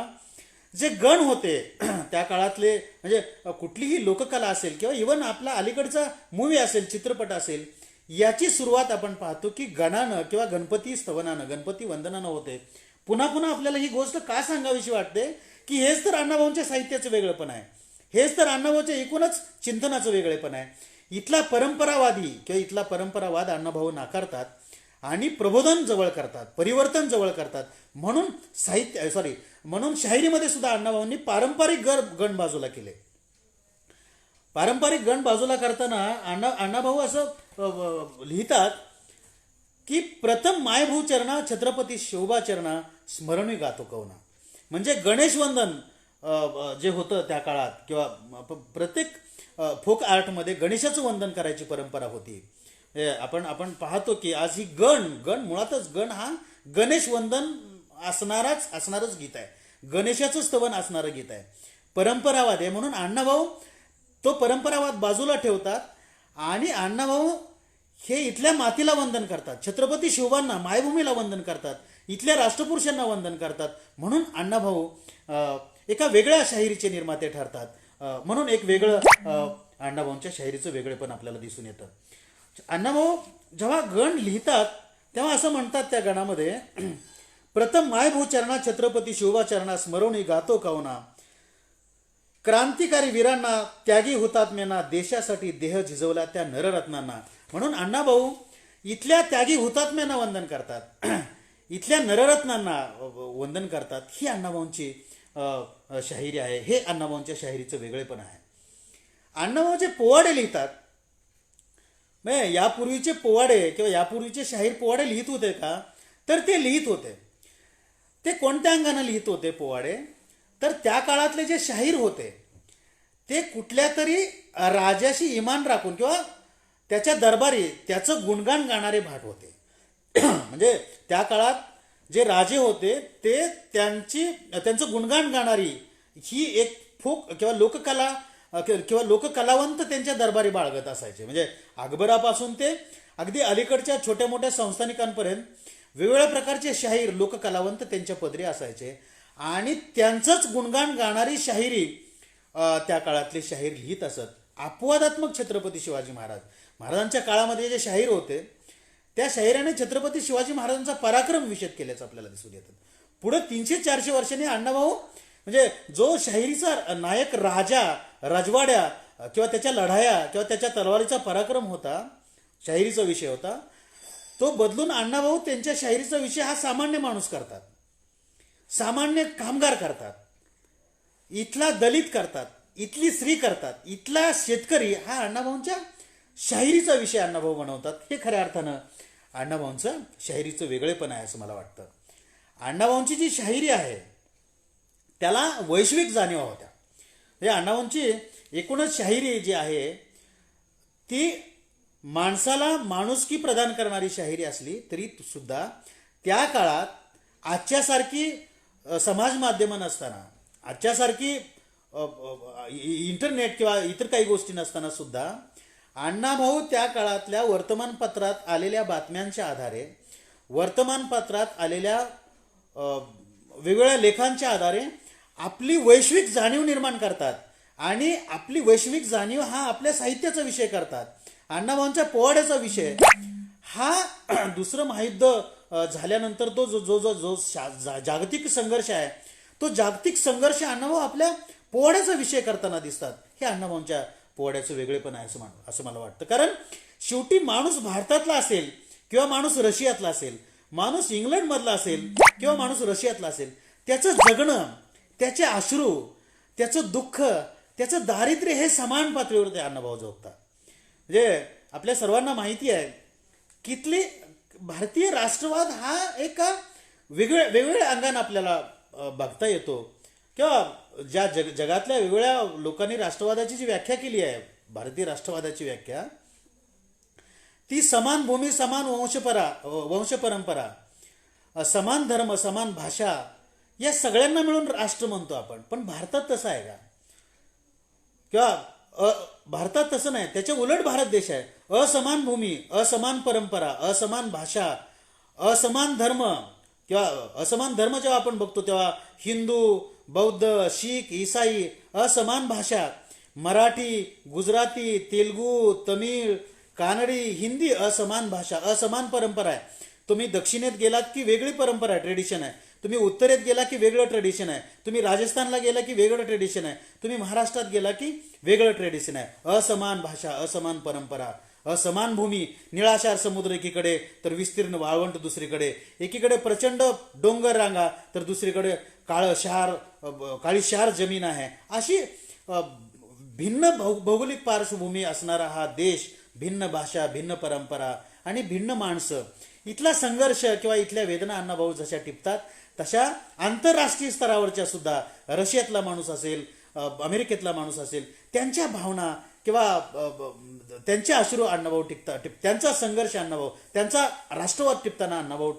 जे गण होते त्या काळातले, म्हणजे कुठलीही लोककला असेल किंवा इव्हन आपला अलीकडचा मूवी असेल, चित्रपट असेल, याची सुरुवात आपण पाहतो की गणानं किंवा गणपती स्तवनानं, गणपती वंदनानं होते. पुन्हा पुन्हा आपल्याला ही गोष्ट का सांगावीशी वाटते की हेच तर अण्णाभाऊंच्या साहित्याचं वेगळेपण आहे, हेच तर अण्णाभाऊच्या एकूणच चिंतनाचं वेगळेपण आहे. इथला परंपरावादी किंवा इथला परंपरावाद अण्णाभाऊ नाकारतात आणि प्रबोधन जवळ करतात, परिवर्तन जवळ करतात. म्हणून म्हणून शाहिरीमध्ये सुद्धा अण्णाभाऊंनी पारंपरिक गण बाजूला केले. पारंपरिक गण बाजूला करताना अण्णाभाऊ असं लिहितात की प्रथम मायभू चरणा छत्रपती शोभा चरणा स्मरणी गातो कवना. म्हणजे गणेश वंदन जे होतं त्या काळात किंवा प्रत्येक फोक आर्टमध्ये गणेशाचं वंदन करायची परंपरा होती. आपण पाहतो की आज ही गण मुळातच गण हा गणेश वंदन असणारच गीत आहे, गणेशाचं स्तवन असणारं गीत आहे, परंपरावाद आहे. म्हणून अण्णाभाऊ तो परंपरावाद बाजूला ठेवतात आणि अण्णाभाऊ हे इथल्या मातीला वंदन करतात, छत्रपती शिवबांना मायभूमीला वंदन करतात, इथल्या राष्ट्रपुरुषांना वंदन करतात. म्हणून अण्णाभाऊ एका वेगळ्या शाहिरीचे निर्माते ठरतात. म्हणून एक वेगळं अण्णाभाऊंच्या शाहिरीचं वेगळेपण आपल्याला दिसून येतं. अण्णाभाऊ जेव्हा गण लिहितात तेव्हा असं म्हणतात त्या गणामध्ये, प्रथम मायभू चरणा छत्रपती शिवबा चरणा स्मरणी गातो कवना. क्रांतिकारी वीरांना, त्यागी हुतात्म्यांना, देशासाठी देह झिजवला त्या नररत्नांना. म्हणून अण्णाभाऊ इथल्या त्यागी हुतात्म्यांना वंदन करतात, इथल्या नररत्नांना वंदन करतात. ही अण्णाभाऊंची शाहिरी आहे. हे अण्णाभाऊंच्या शाहिरीचं वेगळेपण आहे. अण्णाभाऊ जे पोवाडे लिहितात, म्हणजे यापूर्वीचे पोवाडे किंवा यापूर्वीचे शाहीर पोवाडे लिहित होते का, तर ते लिहित होते. ते कोणत्या अंगाने लिहित होते पोवाडे, तर त्या काळातले जे शाहीर होते ते कुठल्या तरी राजाशी इमान राखून किंवा त्याच्या दरबारी त्याचं गुणगान गाणारे भाट होते. म्हणजे त्या काळात जे राजे होते ते त्यांचं गुणगान गाणारी ही एक फोक किंवा लोककला किंवा लोककलावंत त्यांच्या दरबारी बाळगत असायचे. म्हणजे अकबरापासून ते अगदी अलीकडच्या छोट्या मोठ्या संस्थानिकांपर्यंत वेगवेगळ्या प्रकारचे शाहीर लोककलावंत त्यांच्या पदरी असायचे आणि त्यांचंच गुणगान गाणारी शाहिरी त्या काळातले शाहीर लिहित असत. अपवादात्मक छत्रपती शिवाजी महाराजांच्या काळामध्ये जे शाहीर होते त्या शाहिराने छत्रपती शिवाजी महाराजांचा पराक्रम विशद केल्याचं आपल्याला दिसून येतं. पुढे 300-400 वर्षांनी अण्णाभाऊ म्हणजे जो शाहिरीचा नायक राजा, राजवाड्या किंवा त्याच्या लढाया किंवा त्याच्या तलवारीचा पराक्रम होता, शाहिरीचा विषय होता, तो बदलून अण्णाभाऊ त्यांच्या शाहिरीचा विषय हा सामान्य माणूस करतात, सामान्य कामगार करतात, इथला दलित करतात, इथली स्त्री करतात, इथला शेतकरी हा अण्णाभाऊंच्या शाहिरीचा विषय अण्णाभाऊ बनवतात. हे खऱ्या अर्थानं अण्णाभाऊंचं शाहिरीचं वेगळेपण आहे असं मला वाटतं. अण्णाभाऊंची जी शाहिरी आहे त्याला वैश्विक जाणीवा होत्या. म्हणजे अण्णाभाऊंची एकूणच शाहिरी जी आहे ती माणसाला माणुसकी प्रदान करणारी शाहिरी असली तरी सुद्धा त्या काळात आजच्यासारखी समाज माध्यमं नसताना, आजच्यासारखी इंटरनेट किंवा इतर काही गोष्टी नसताना सुद्धा अण्णाभाऊ त्या काळातल्या वर्तमानपत्रात आलेल्या बातम्यांच्या आधारे, वर्तमानपत्रात आलेल्या वेगवेगळ्या लेखांच्या आधारे आपली वैश्विक जाणीव निर्माण करतात आणि आपली वैश्विक जाणीव हा आपल्या साहित्याचा विषय करतात. अण्णाभाऊंच्या पोवाड्याचा विषय हा दुसरं महायुद्ध झाल्यानंतर तो जो जागतिक संघर्ष आहे तो जागतिक संघर्ष अण्णाभाऊ आपल्या पोवाड्याचा विषय करताना दिसतात. हे अण्णाभाऊंच्या पोवाड्याचं वेगळेपण आहे असं मला वाटतं. कारण शेवटी माणूस भारतातला असेल किंवा माणूस रशियातला असेल, माणूस इंग्लंडमधला असेल किंवा माणूस रशियातला असेल, त्याचं जगणं, त्याचे अश्रू, त्याचं दुःख, त्याचं दारिद्र्य हे समान पातळीवर ते अण्णाभाऊ जगतात. म्हणजे आपल्या सर्वांना माहिती आहे कितली भारतीय राष्ट्रवाद हा एका वेगवेगळ्या अंगाने आपल्याला बघता येतो किंवा ज्या जगातल्या वेगवेगळ्या लोकांनी राष्ट्रवादाची जी व्याख्या केली आहे, भारतीय राष्ट्रवादाची व्याख्या, ती समान भूमी, समान वंश परंपरा, समान धर्म, समान भाषा या सगळ्यांना मिळून राष्ट्र म्हणतो आपण. पण भारतात तसं आहे का? किंवा भारतात तसं नाही, त्याच्या उलट भारत देश आहे. असमान भूमी, असमान परंपरा, असमान भाषा, असमान धर्म किंवा असमान धर्म जेव्हा आपण बघतो तेव्हा हिंदू, बौद्ध, शीख, ईसाई, असमान भाषा, मराठी, गुजराती, तेलुगू, तमिळ, कानडी, हिंदी, असमान भाषा, असमान परंपरा आहे. तुम्ही दक्षिणेत गेलात की वेगळी परंपरा आहे, ट्रेडिशन आहे. तुम्ही उत्तरेत गेला की वेगळं ट्रेडिशन आहे. तुम्ही राजस्थानला गेला की वेगळं ट्रेडिशन आहे. तुम्ही महाराष्ट्रात गेला की वेगळं ट्रेडिशन आहे. असमान भाषा, असमान परंपरा, असमान भूमी, निळाशार समुद्र एकीकडे तर विस्तीर्ण वाळवंट दुसरीकडे, एकीकडे प्रचंड डोंगर रांगा तर दुसरीकडे काळी शार जमीन आहे. अशी भिन्न भौगोलिक पार्श्वभूमी असणारा हा देश, भिन्न भाषा, भिन्न परंपरा आणि भिन्न माणसं, इथला संघर्ष किंवा इथल्या वेदना अण्णाभाऊ जशा टिपतात तशा आंतरराष्ट्रीय स्तरावरच्या सुद्धा रशियातला माणूस असेल, अमेरिकेतला माणूस असेल, त्यांच्या भावना किंवा त्यांचे अश्रू अण्णाभाऊ त्यांचा संघर्ष अण्णाभाऊ, त्यांचा राष्ट्रवाद टिपताना अण्णाभाऊ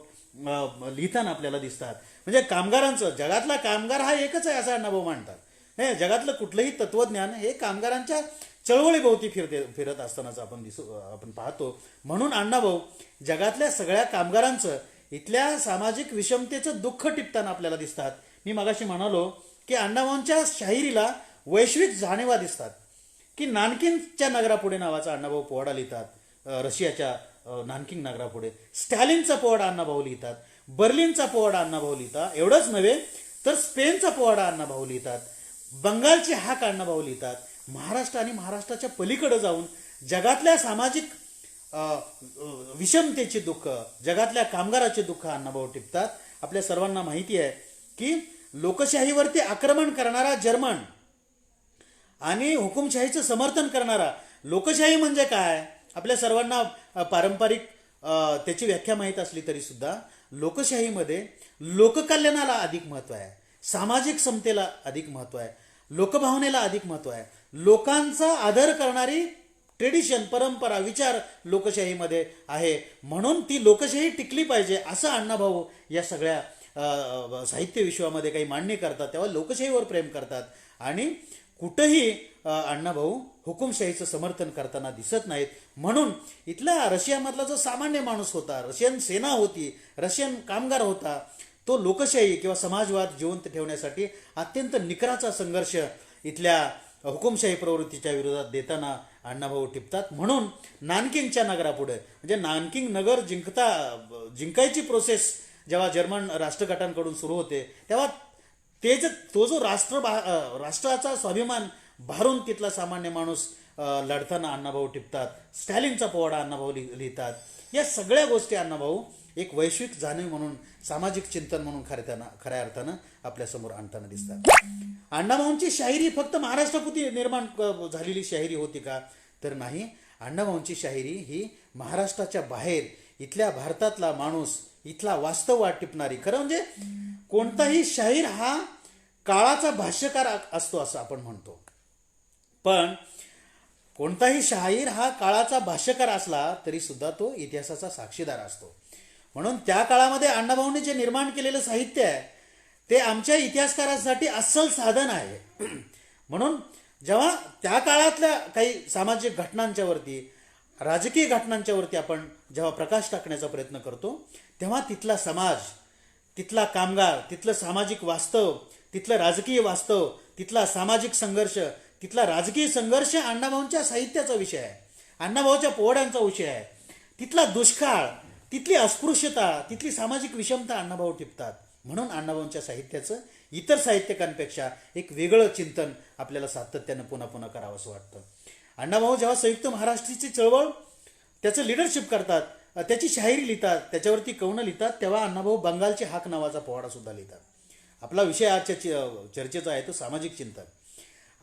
लिहिताना आपल्याला दिसतात. म्हणजे कामगारांचं, जगातला कामगार हा एकच आहे असं अण्णाभाऊ मांडतात. हे जगातलं कुठलंही तत्वज्ञान हे कामगारांच्या चळवळीभोवती फिरत असतानाच आपण पाहतो. म्हणून अण्णाभाऊ जगातल्या सगळ्या कामगारांचं, इथल्या सामाजिक विषमतेचं दुःख टिपताना आपल्याला दिसतात. मी मगाशी म्हणालो की अण्णाभाऊंच्या शाहिरीला वैश्विक जाणीवा दिसतात. की नानकिंगच्या नगरापुढे नावाचा अण्णाभाऊ पोवाडा लिहितात, रशियाच्या नानकिंग नगरापुढे. स्टॅलिनचा पोवाडा अण्णाभाऊ लिहितात, बर्लिनचा पोवाडा अण्णाभाऊ लिहितात. एवढंच नव्हे तर स्पेनचा पोवाडा अण्णाभाऊ लिहितात, बंगालची हाक अण्णाभाऊ लिहितात. महाराष्ट्र आणि महाराष्ट्राच्या पलीकडे जाऊन जगातल्या सामाजिक विषमतेचे दुःख, जगातल्या कामगाराचे दुःख अण्णाभाऊ टिपतात. आपल्या सर्वांना माहिती आहे की लोकशाहीवरती आक्रमण करणारा जर्मन आणि हुकुमशाहीचं समर्थन करणारा, लोकशाही म्हणजे काय आपल्या सर्वांना पारंपरिक त्याची व्याख्या माहीत असली तरी सुद्धा लोकशाहीमध्ये लोककल्याणाला अधिक महत्त्व आहे, सामाजिक समतेला अधिक महत्त्व आहे, लोकभावनेला अधिक महत्त्व आहे. लोकांचा आदर करणारी ट्रेडिशन, परंपरा, विचार लोकशाहीमध्ये आहे. म्हणून ती लोकशाही टिकली पाहिजे असं अण्णाभाऊ या सगळ्या साहित्य विश्वामध्ये काही मांडणी करतात, तेव्हा लोकशाहीवर प्रेम करतात. आणि कुठंही अण्णाभाऊ हुकुमशाहीचं समर्थन करताना दिसत नाहीत. म्हणून इथला रशियामधला जो सामान्य माणूस होता, रशियन सेना होती, रशियन कामगार होता, तो लोकशाही किंवा समाजवाद जिवंत ठेवण्यासाठी अत्यंत निकराचा संघर्ष इथल्या हुकुमशाही प्रवृत्तीच्या विरोधात देताना अण्णाभाऊ टिपतात. म्हणून नानकिंगच्या नगरापुढे, म्हणजे नानकिंग नगर जिंकायची प्रोसेस जेव्हा जर्मन राष्ट्रगटांकडून सुरू होते, तेव्हा तो जो राष्ट्राचा स्वाभिमान भारून तिथला सामान्य माणूस लढताना अण्णाभाऊ टिपतात. स्टॅलिनचा पोवाडा अण्णाभाऊ लिहितात. या सगळ्या गोष्टी अण्णाभाऊ एक वैश्विक जाणीव म्हणून, सामाजिक चिंतन म्हणून खऱ्या अर्थानं आपल्यासमोर आणताना दिसतात. अण्णाभाऊंची शाहिरी फक्त महाराष्ट्रापुरती निर्माण झालेली शाहिरी होती का तर नाही. अण्णाभाऊंची शाहिरी ही महाराष्ट्राच्या बाहेर इथल्या भारतातला माणूस, इथला वास्तववाद टिपणारी, खरं म्हणजे कोणताही शाहीर हा काळाचा भाष्यकार असतो असं आपण म्हणतो, पण कोणताही शाहीर हा काळाचा भाष्यकार असला तरी सुद्धा तो इतिहासाचा साक्षीदार असतो. म्हणून त्या काळामध्ये अण्णाभाऊंनी जे निर्माण केलेलं साहित्य आहे ते आमच्या इतिहासकारांसाठी अस्सल साधन आहे. म्हणून जेव्हा त्या काळातल्या काही सामाजिक घटनांच्यावरती, राजकीय घटनांच्यावरती आपण जेव्हा प्रकाश टाकण्याचा प्रयत्न करतो, तेव्हा तिथला समाज, तिथला कामगार, तिथलं सामाजिक वास्तव, तिथलं राजकीय वास्तव, तिथला सामाजिक संघर्ष, तिथला राजकीय संघर्ष अण्णाभाऊंच्या साहित्याचा विषय आहे, अण्णाभाऊच्या पोवाड्यांचा विषय आहे. तिथला दुष्काळ, तिथली अस्पृश्यता, तिथली सामाजिक विषमता अण्णाभाऊ टिपतात. म्हणून अण्णाभाऊंच्या साहित्याचं इतर साहित्यिकांपेक्षा एक वेगळं चिंतन आपल्याला सातत्यानं पुन्हा पुन्हा करावंसं वाटतं. अण्णाभाऊ जेव्हा संयुक्त महाराष्ट्राची चळवळ त्याचं लिडरशिप करतात, त्याची शाहिरी लिहितात, त्याच्यावरती कवनं लिहितात, तेव्हा अण्णाभाऊ बंगालची हाक नावाचा पोवाडा सुद्धा लिहितात. आपला विषय आजच्या चर्चेचा आहे तो सामाजिक चिंतन.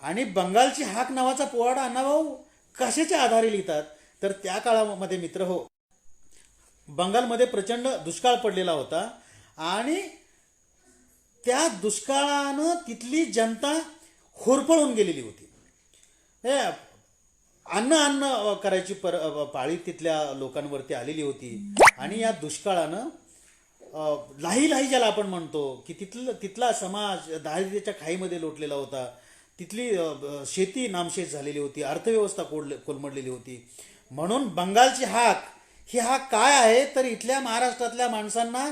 आणि बंगालची हाक नावाचा पोवाडा अण्णाभाऊ कशाच्या आधारे लिहितात तर त्या काळामध्ये मित्र हो, बंगालमध्ये प्रचंड दुष्काळ पडलेला होता आणि त्या दुष्काळानं तिथली जनता होरपळून गेलेली होती. अन्न करायची पाळी तिथल्या लोकांवरती आलेली होती. आणि या दुष्काळानं लाही ज्याला आपण म्हणतो की तिथला समाज दारिद्र्याच्या खाईमध्ये लोटलेला होता. तिथली शेती नामशेष झालेली होती, अर्थव्यवस्था कोलमडलेली होती. म्हणून बंगालची हाक ही हाक काय आहे तर इथल्या महाराष्ट्रातल्या माणसांना,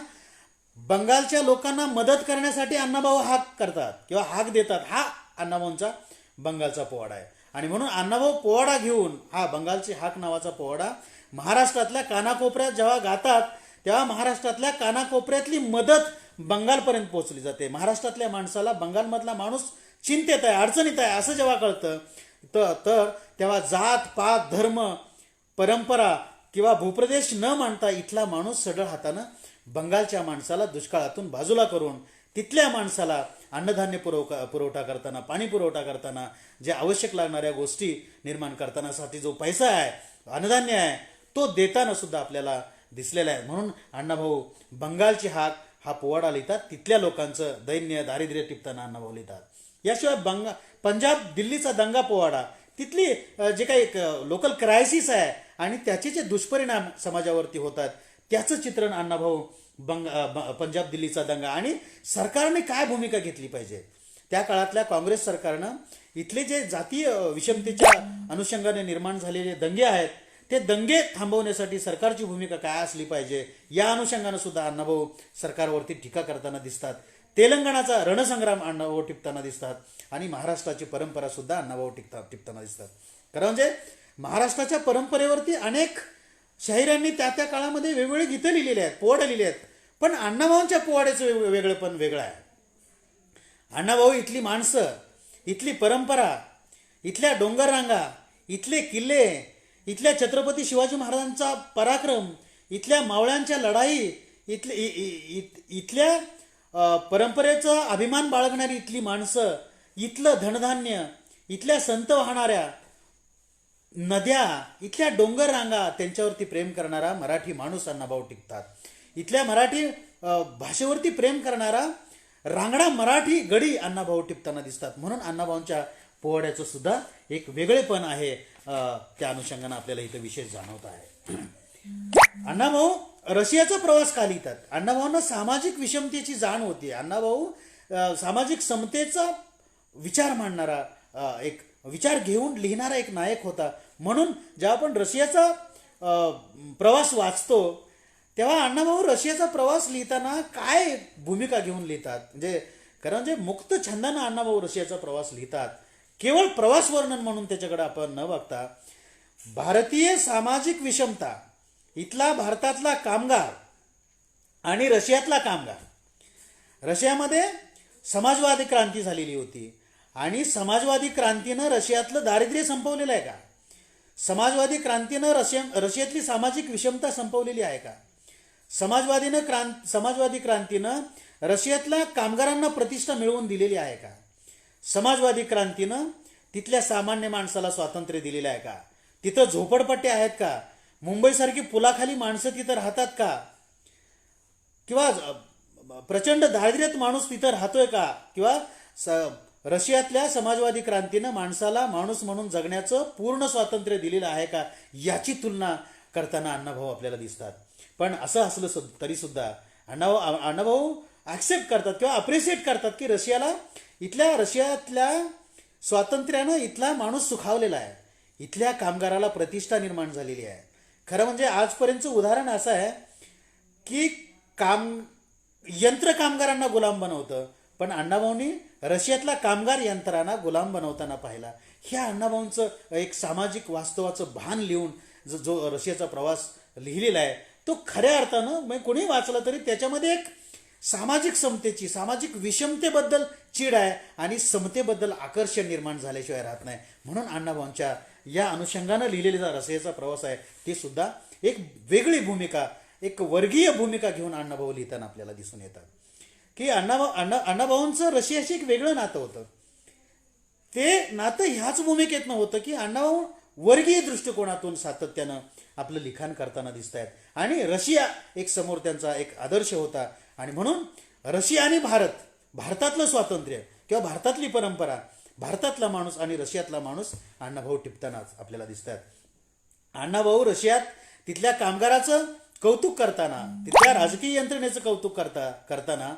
बंगालच्या लोकांना मदत करण्यासाठी अण्णाभाऊ हाक करतात किंवा हाक देतात. हा अण्णाभाऊंचा बंगालचा पोवाडा आहे. आणि म्हणून अण्णाभाऊ पोवाडा घेऊन, हा बंगालची हाक नावाचा पोवाडा महाराष्ट्रातल्या कानाकोपऱ्यात जेव्हा गातात तेव्हा महाराष्ट्रातल्या कानाकोपऱ्यातली मदत बंगालपर्यंत पोहोचली जाते. महाराष्ट्रातल्या माणसाला बंगालमधला माणूस चिंतेत आहे, अडचणीत आहे असं जेव्हा कळतं तर तेव्हा जात पात धर्म परंपरा किंवा भूप्रदेश न मानता इथला माणूस सढळ हातानं बंगालच्या माणसाला दुष्काळातून बाजूला करून तिथल्या माणसाला अन्नधान्य पुरवठा करताना, पाणी पुरवठा करताना, जे आवश्यक लागणाऱ्या गोष्टी निर्माण करतानासाठी जो पैसा आहे, अन्नधान्य आहे, तो देताना सुद्धा आपल्याला दिसलेला आहे. म्हणून अण्णाभाऊ बंगालची हाक हा पोवाडा लिहितात. तिथल्या लोकांचं दैन्य दारिद्र्य टिपताना अण्णाभाऊ लिहितात. याशिवाय पंजाब दिल्लीचा दंगा पोवाडा, तिथली जे काही लोकल क्रायसिस आहे आणि त्याचे जे दुष्परिणाम समाजावरती होतात त्याचं चित्रण अण्णाभाऊ पंजाब दिल्लीचा दंगा आणि सरकारने काय भूमिका घेतली पाहिजे. त्या काळातल्या काँग्रेस सरकारनं इथले जे जातीय विषमतेच्या अनुषंगाने निर्माण झालेले दंगे आहेत ते दंगे थांबवण्यासाठी सरकारची भूमिका काय असली पाहिजे या अनुषंगानं सुद्धा अण्णाभाऊ सरकारवरती टीका करताना दिसतात. तेलंगणाचा रणसंग्राम अण्णाभाऊ टिपताना दिसतात आणि महाराष्ट्राची परंपरा सुद्धा अण्णाभाऊ टिपताना दिसतात. कारण म्हणजे महाराष्ट्राच्या परंपरेवरती अनेक शाहिरांनी त्या त्या काळामध्ये वेगवेगळे गीतं लिहिलेले आहेत, पोवाडे लिहिले आहेत. पण अण्णाभाऊंच्या पोवाड्याचं वेगळेपण वेगळं आहे. अण्णाभाऊ इथली माणसं, इथली परंपरा, इथल्या डोंगररांगा, इथले किल्ले, इथल्या छत्रपती शिवाजी महाराजांचा पराक्रम, इथल्या मावळ्यांच्या लढाई, इथल्या परंपरेचा अभिमान बाळगणारी इथली माणसं, इथलं धनधान्य, इथल्या संत वाहणाऱ्या नद्या, इथल्या डोंगर रांगा, त्यांच्यावरती प्रेम करणारा मराठी माणूस अण्णाभाऊ टिकतात. इथल्या मराठी भाषेवरती प्रेम करणारा रांगडा मराठी गडी अण्णाभाऊ टिपताना दिसतात. म्हणून अण्णाभाऊंच्या पोवाड्याचं सुद्धा एक वेगळेपण आहे. त्या अनुषंगानं आपल्याला इथं विशेष जाणवत आहे. अण्णाभाऊ रशियाचा प्रवास का लिहितात? अण्णाभाऊंना सामाजिक विषमतेची जाण होती. अण्णाभाऊ सामाजिक समतेचा विचार मांडणारा, एक विचार घेऊन लिहिणारा एक नायक होता. म्हणून जेव्हा आपण रशियाचा प्रवास वाचतो तेव्हा अण्णाभाऊ रशियाचा प्रवास लिहिताना काय भूमिका घेऊन लिहितात, म्हणजे मुक्त छंदानं अण्णाभाऊ रशियाचा प्रवास लिहितात. केवळ प्रवास वर्णन म्हणून त्याच्याकडे आपण न बघता भारतीय सामाजिक विषमता, इथला भारतातला कामगार आणि रशियातला कामगार, रशियामध्ये समाजवादी क्रांती झालेली होती आणि समाजवादी क्रांतीनं रशियातलं दारिद्र्य संपवलेलं आहे का? समाजवादी क्रांतीनं रशियातली सामाजिक विषमता संपवलेली आहे का? समाजवादी क्रांतीनं रशियातल्या कामगारांना प्रतिष्ठा मिळवून दिलेली आहे का? समाजवादी क्रांतीनं तिथल्या सामान्य माणसाला स्वातंत्र्य दिलेलं आहे का? तिथं झोपडपट्ट्या आहेत का? मुंबईसारखी पुलाखाली माणसं तिथं राहतात का? किंवा प्रचंड दारिद्र्यात माणूस तिथं राहतोय का? किंवा रशियातल्या समाजवादी क्रांतीनं माणसाला माणूस म्हणून जगण्याचं पूर्ण स्वातंत्र्य दिलेलं आहे का? याची तुलना करताना अण्णाभाऊ आपल्याला दिसतात. पण असं असलं तरी सुद्धा अण्णाभाऊ ॲक्सेप्ट करतात किंवा अप्रिशिएट करतात की रशियातल्या स्वातंत्र्यानं इथला माणूस सुखावलेला आहे, इथल्या कामगाराला प्रतिष्ठा निर्माण झालेली आहे. खरं म्हणजे आजपर्यंतचं उदाहरण असं आहे की यंत्र कामगारांना गुलाम बनवतं, पण अण्णाभाऊंनी रशियातला कामगार यंत्रांना गुलाम बनवताना पाहिला. ह्या अण्णाभाऊंचं एक सामाजिक वास्तवाचं भान लिहून जो रशियाचा प्रवास लिहिलेला आहे तो खऱ्या अर्थानं म्हणजे कोणी वाचलं तरी त्याच्यामध्ये एक सामाजिक समतेची, सामाजिक विषमतेबद्दल चीड आहे आणि समतेबद्दल आकर्षण निर्माण झाल्याशिवाय राहत नाही. म्हणून अण्णाभाऊंच्या या अनुषंगानं लिहिलेला रशियाचा प्रवास आहे ते सुद्धा एक वेगळी भूमिका, एक वर्गीय भूमिका घेऊन अण्णाभाऊ लिहिताना आपल्याला दिसून येतात की अण्णाभाऊंचं रशियाशी एक वेगळं नातं होतं. ते नातं ह्याच भूमिकेतनं होतं की अण्णाभाऊ वर्गीय दृष्टिकोनातून सातत्यानं आपलं लिखाण करताना दिसत आहेत आणि रशिया एक समोर त्यांचा एक आदर्श होता. आणि म्हणून रशिया आणि भारतातलं स्वातंत्र्य किंवा भारतातली परंपरा, भारतातला माणूस आणि रशियातला माणूस अण्णाभाऊ टिपतानाच आपल्याला दिसत आहेत. अण्णाभाऊ रशियात तिथल्या कामगाराचं कौतुक करताना, तिथल्या राजकीय यंत्रणेचं कौतुक करताना,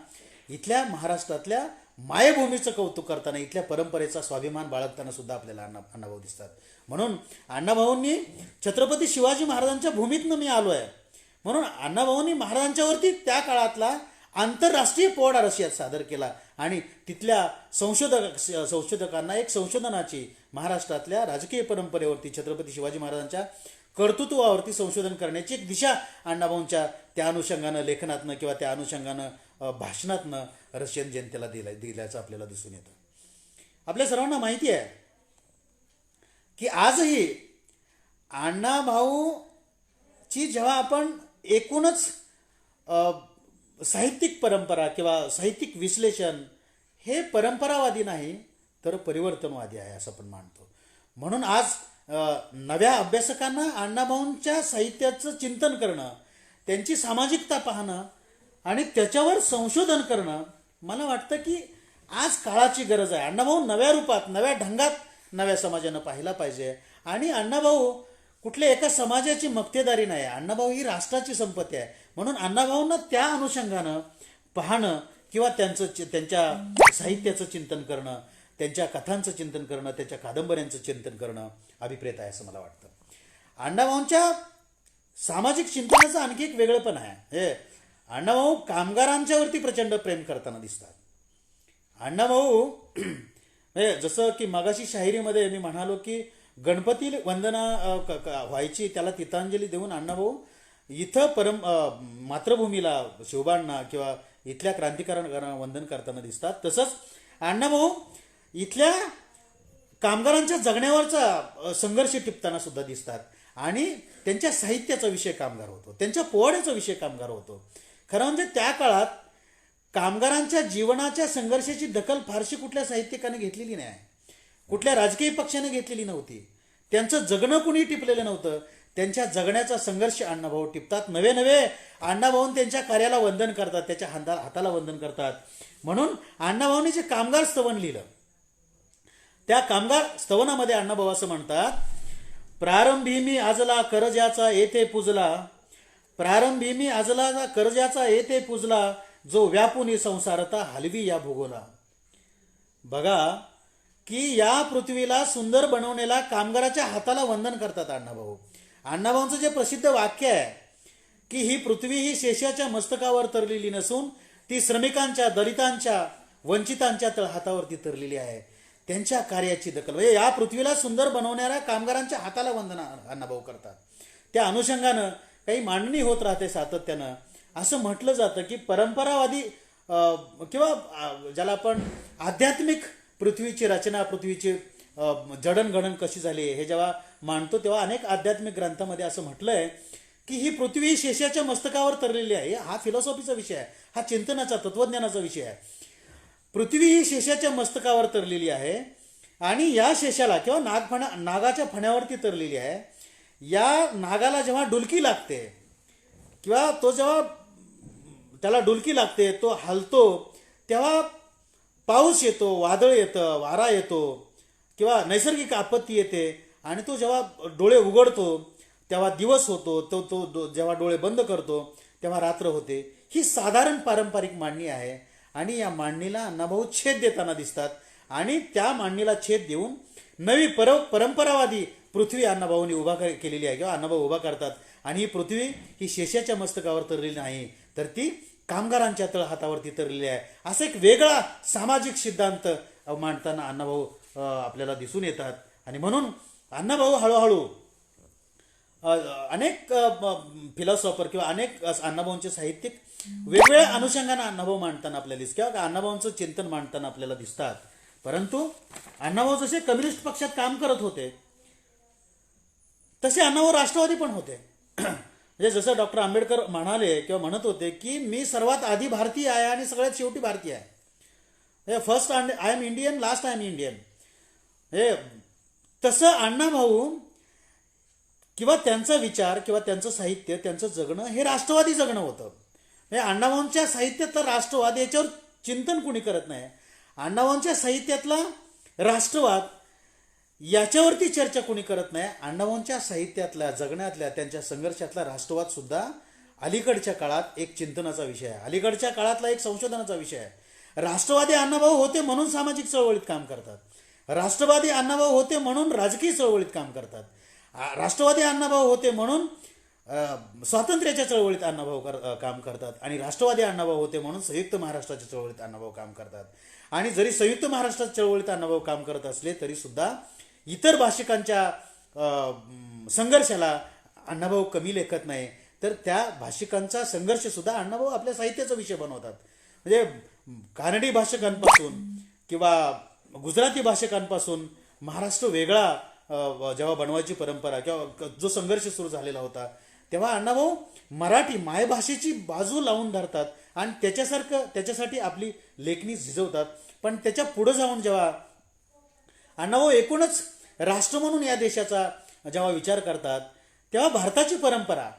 इथल्या महाराष्ट्रातल्या मायभूमीचं कौतुक करताना, इथल्या परंपरेचा स्वाभिमान बाळगताना सुद्धा आपल्याला अण्णाभाऊ दिसतात. म्हणून अण्णाभाऊंनी छत्रपती शिवाजी महाराजांच्या भूमीतनं मी आलो आहे म्हणून अण्णाभाऊंनी महाराजांच्यावरती त्या काळातला आंतरराष्ट्रीय पोवाडा रशियात सादर केला आणि तिथल्या संशोधकांना एक संशोधनाची, महाराष्ट्रातल्या राजकीय परंपरेवरती छत्रपती शिवाजी महाराजांच्या कर्तृत्वावरती संशोधन करण्याची एक दिशा अण्णाभाऊंच्या त्या अनुषंगानं लेखनातनं किंवा त्या अनुषंगानं भाषणातनं रशियन जनतेला दिल्याचं आपल्याला दिसून येतं. आपल्या सर्वांना माहिती आहे की आजही अण्णाभाऊची जेव्हा आपण एकूणच साहित्यिक परंपरा किंवा साहित्यिक विश्लेषण हे परंपरावादी नाही तर परिवर्तनवादी आहे असं आपण मानतो. म्हणून आज नव्या अभ्यासकांना अण्णाभाऊंच्या साहित्याचं चिंतन करणं, त्यांची सामाजिकता पाहणं आणि त्याच्यावर संशोधन करणं मला वाटतं की आज काळाची गरज आहे. अण्णाभाऊ नव्या रूपात, नव्या ढंगात नव्या समाजानं पाहिला पाहिजे. आणि अण्णाभाऊ कुठल्या एका समाजाची मक्तेदारी नाही, अण्णाभाऊ ही राष्ट्राची संपत्ती आहे. म्हणून अण्णाभाऊंना त्या अनुषंगानं पाहणं किंवा त्यांच्या साहित्याचं चिंतन करणं, त्यांच्या कथांचं चिंतन करणं, त्यांच्या कादंबऱ्यांचं चिंतन करणं अभिप्रेत आहे असं मला वाटतं. अण्णाभाऊंच्या सामाजिक चिंतनाचं आणखी एक वेगळेपण आहे. हे अण्णाभाऊ कामगारांच्यावरती प्रचंड प्रेम करताना दिसतात. अण्णाभाऊ जसं की मगाशी शाहिरीमध्ये मी म्हणालो की गणपती वंदना व्हायची, त्याला तिथांजली देऊन अण्णाभाऊ इथं मातृभूमीला शिवबांना किंवा इथल्या क्रांतिकारकांना वंदन करताना दिसतात. तसंच अण्णाभाऊ इथल्या कामगारांच्या जगण्यावरचा संघर्ष टिपताना सुद्धा दिसतात. आणि त्यांच्या साहित्याचा विषय कामगार होतो, त्यांच्या पोवाड्याचा विषय कामगार होतो. खरं म्हणजे त्या काळात कामगारांच्या जीवनाच्या संघर्षाची दखल फारशी कुठल्या साहित्यिकाने घेतलेली नाही, कुठल्या राजकीय पक्षाने घेतलेली नव्हती. त्यांचं जगणं कुणी टिपलेलं नव्हतं. त्यांच्या जगण्याचा संघर्ष अण्णाभाऊ टिपतात. नवे नवे अण्णाभाऊ त्यांच्या कार्याला वंदन करतात, त्याच्या हाताला वंदन करतात. म्हणून अण्णाभाऊंनी जे कामगार स्तवन लिहिलं, त्या कामगार स्तवनामध्ये अण्णाभाऊ असं म्हणतात, प्रारंभी मी आजला करज्याचा येथे पुजला, प्रारंभी मी आजला करज्याचा येथे पुजला, जो व्यापुनी संसारता हलवी या भूगोला. बघा की या पृथ्वीला सुंदर बनवण्याला कामगाराच्या हाताला वंदन करतात अण्णाभाऊ. अण्णाभाऊंचं जे प्रसिद्ध वाक्य आहे की ही पृथ्वी ही शेषाच्या मस्तकावर तरलेली नसून ती श्रमिकांच्या, दलितांच्या, वंचितांच्या तळहातावरती तरलेली आहे. त्यांच्या कार्याची दखल म्हणजे या पृथ्वीला सुंदर बनवणाऱ्या कामगारांच्या हाताला वंदन अण्णाभाऊ करतात. त्या अनुषंगानं काही मांडणी होत राहते सातत्यानं. असं म्हटलं जातं की परंपरावादी किंवा ज्याला आपण आध्यात्मिक पृथ्वीची रचना, पृथ्वीची जडणघडण कशी झाली हे जेव्हा मांडतो तेव्हा अनेक आध्यात्मिक ग्रंथामध्ये असं म्हटलंय की ही पृथ्वी शेषाच्या मस्तकावर तरलेली आहे. हा फिलॉसॉफीचा विषय आहे, हा चिंतनाचा, तत्वज्ञानाचा विषय आहे. पृथ्वी ही शेषाच्या मस्तकावर तरलेली आहे आणि या शेषाला किंवा नागाच्या फण्यावरती तरलेली आहे. या नागाला जेव्हा डुलकी लागते किंवा तो जेव्हा त्याला डुलकी लागते, तो हलतो, तेव्हा पाऊस येतो, वादळ येतं, वारा येतो किंवा नैसर्गिक आपत्ती येते. आणि तो जेव्हा डोळे उघडतो तेव्हा दिवस होतो, तो जेव्हा डोळे बंद करतो तेव्हा रात्र होते. ही साधारण पारंपरिक मांडणी आहे. आणि या मांडणीला अण्णाभाऊ छेद देताना दिसतात. आणि त्या मांडणीला छेद देऊन नवी परंपरावादी पृथ्वी अण्णाभाऊंनी उभा केलेली आहे किंवा अण्णाभाऊ उभा करतात. आणि ही पृथ्वी ही शेषाच्या मस्तकावर तरलेली नाही तर ती कामगारांच्या तळहातावरती तरलेली आहे. असा एक वेगळा सामाजिक सिद्धांत मांडताना अण्णाभाऊ आपल्याला दिसून येतात. आणि म्हणून अण्णाभाऊ हळूहळू अनेक फिलॉसॉफर किंवा अनेक अण्णाभाऊंचे साहित्यिक वेगवेगळ्या अनुषंगाने अण्णाभाऊ मांडताना आपल्याला दिसतात किंवा अण्णाभाऊंचं चिंतन मांडताना आपल्याला दिसतात. परंतु अण्णाभाऊ जसे कम्युनिस्ट पक्षात काम करत होते तसे अण्णाभाऊ राष्ट्रवादी पण होते. म्हणजे जसं डॉक्टर आंबेडकर म्हणाले किंवा म्हणत होते की मी सर्वात आधी भारतीय आहे आणि सगळ्यात शेवटी भारतीय आहे. First I am Indian, last I am Indian. हे तसं अण्णाभाऊ किंवा त्यांचा विचार किंवा त्यांचं साहित्य, त्यांचं जगणं हे राष्ट्रवादी जगणं होतं. म्हणजे अण्णाभाऊंच्या साहित्यातला राष्ट्रवाद याच्यावर चिंतन कुणी करत नाही. अण्णाभाऊंच्या साहित्यातला राष्ट्रवाद याच्यावरती चर्चा कोणी करत नाही. अण्णाभाऊंच्या साहित्यातल्या, जगण्यातल्या, त्यांच्या संघर्षातला राष्ट्रवाद सुद्धा अलीकडच्या काळात एक चिंतनाचा विषय आहे, अलीकडच्या काळातला एक संशोधनाचा विषय आहे. राष्ट्रवादी अण्णाभाऊ होते म्हणून सामाजिक चळवळीत काम करतात, राष्ट्रवादी अण्णाभाऊ होते म्हणून राजकीय चळवळीत काम करतात, राष्ट्रवादी अण्णाभाऊ होते म्हणून स्वातंत्र्याच्या चळवळीत अण्णाभाऊ काम करतात, आणि राष्ट्रवादी अण्णाभाऊ होते म्हणून संयुक्त महाराष्ट्राच्या चळवळीत अण्णाभाऊ काम करतात. आणि जरी संयुक्त महाराष्ट्राच्या चळवळीत अण्णाभाऊ काम करत असले तरी सुद्धा इतर भाषिकांच्या संघर्षाला अण्णाभाऊ कमी लेखत नाही, तर त्या भाषिकांचा संघर्ष सुद्धा अण्णाभाऊ आपल्या साहित्याचा विषय बनवतात. म्हणजे कानडी भाषकांपासून किंवा गुजराती भाषकांपासून महाराष्ट्र वेगळा जेव्हा बनवायची परंपरा किंवा जो संघर्ष सुरू झालेला होता, तेव्हा अण्णाभाऊ मराठी मायभाषेची बाजू लावून धरतात आणि त्याच्यासाठी आपली लेखणी झिजवतात. पण त्याच्या पुढे जाऊन जेव्हा अण्णाभाऊ एकूणच राष्ट्र म्हणून या देशाचा जेव्हा विचार करतात, तेव्हा भारताची परंपरा,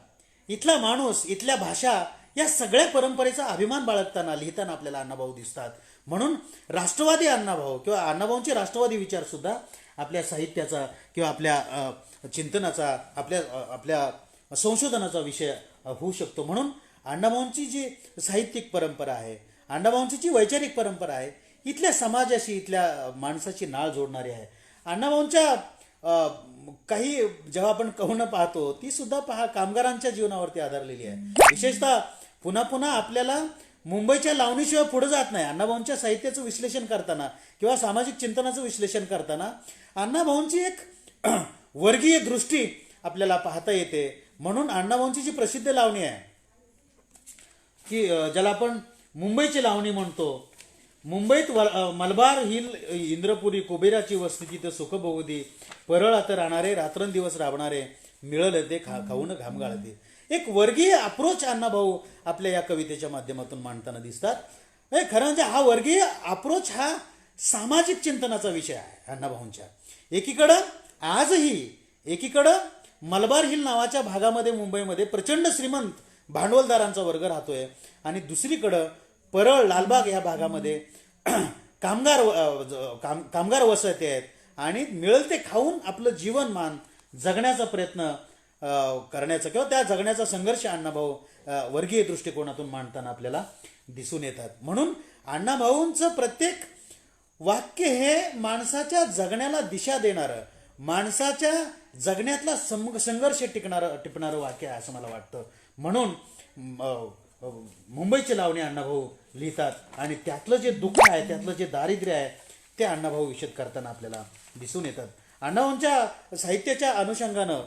इथला माणूस, इथल्या भाषा, या सगळ्या परंपरेचा अभिमान बाळगताना लिहिताना आपल्याला अण्णाभाऊ दिसतात. म्हणून राष्ट्रवादी अण्णाभाऊ किंवा अण्णाभाऊंचे राष्ट्रवादी विचार सुद्धा आपल्या साहित्याचा किंवा आपल्या चिंतनाचा, आपल्या संशोधनाचा विषय होऊ शकतो. म्हणून अण्णाभाऊंची जी साहित्यिक परंपरा आहे, अण्णाभाऊंची जी वैचारिक परंपरा आहे, इथल्या समाजाशी, इथल्या माणसाची नाळ जोडणारी आहे. अण्णाभाऊंच्या काही जेव्हा आपण कवनं पाहतो, ती सुद्धा कामगारांच्या जीवनावरती आधारलेली आहे. विशेषतः पुन्हा पुन्हा आपल्याला मुंबईच्या लावणीशिवाय पुढे जात नाही. अण्णाभाऊंच्या साहित्याचं विश्लेषण करताना किंवा सामाजिक चिंतनाचं विश्लेषण करताना अण्णाभाऊंची एक वर्गीय दृष्टी आपल्याला पाहता येते. म्हणून अण्णाभाऊंची जी प्रसिद्ध लावणी आहे की ज्याला आपण मुंबईची लावणी म्हणतो, मुंबईत मलबार हिल इंद्रपुरी, कुबेराची वस्ती तिथं सुख बहुदी, परळ राहणारे रात्रंदिवस राबणारे, मिळलं ते खाऊन घाम गाळते. एक वर्गीय अप्रोच अण्णाभाऊ आपल्या या कवितेच्या माध्यमातून मांडताना दिसतात. खरं म्हणजे हा वर्गीय अप्रोच हा सामाजिक चिंतनाचा विषय आहे अण्णाभाऊंच्या. एकीकडं मलबार हिल नावाच्या भागामध्ये, मुंबईमध्ये प्रचंड श्रीमंत भांडवलदारांचा वर्ग राहतोय आणि दुसरीकडं परळ, लालबाग या भागामध्ये कामगार वसती आहेत आणि मिळेल ते खाऊन आपलं जीवनमान जगण्याचा प्रयत्न करण्याचा किंवा त्या जगण्याचा संघर्ष अण्णाभाऊ वर्गीय दृष्टिकोनातून मांडताना आपल्याला दिसून येतात. म्हणून अण्णाभाऊंचं प्रत्येक वाक्य हे माणसाच्या जगण्याला दिशा देणारं, माणसाच्या जगण्यातला संघर्ष टिपणारं वाक्य आहे असं मला वाटतं. म्हणून मुंबईची लावणी अण्णाभाऊ लिहितात आणि त्यातलं जे दुःख आहे, त्यातलं जे दारिद्र्य आहे, ते अण्णाभाऊ विषद करताना आपल्याला दिसून येतात. अण्णाभाऊंच्या साहित्याच्या अनुषंगानं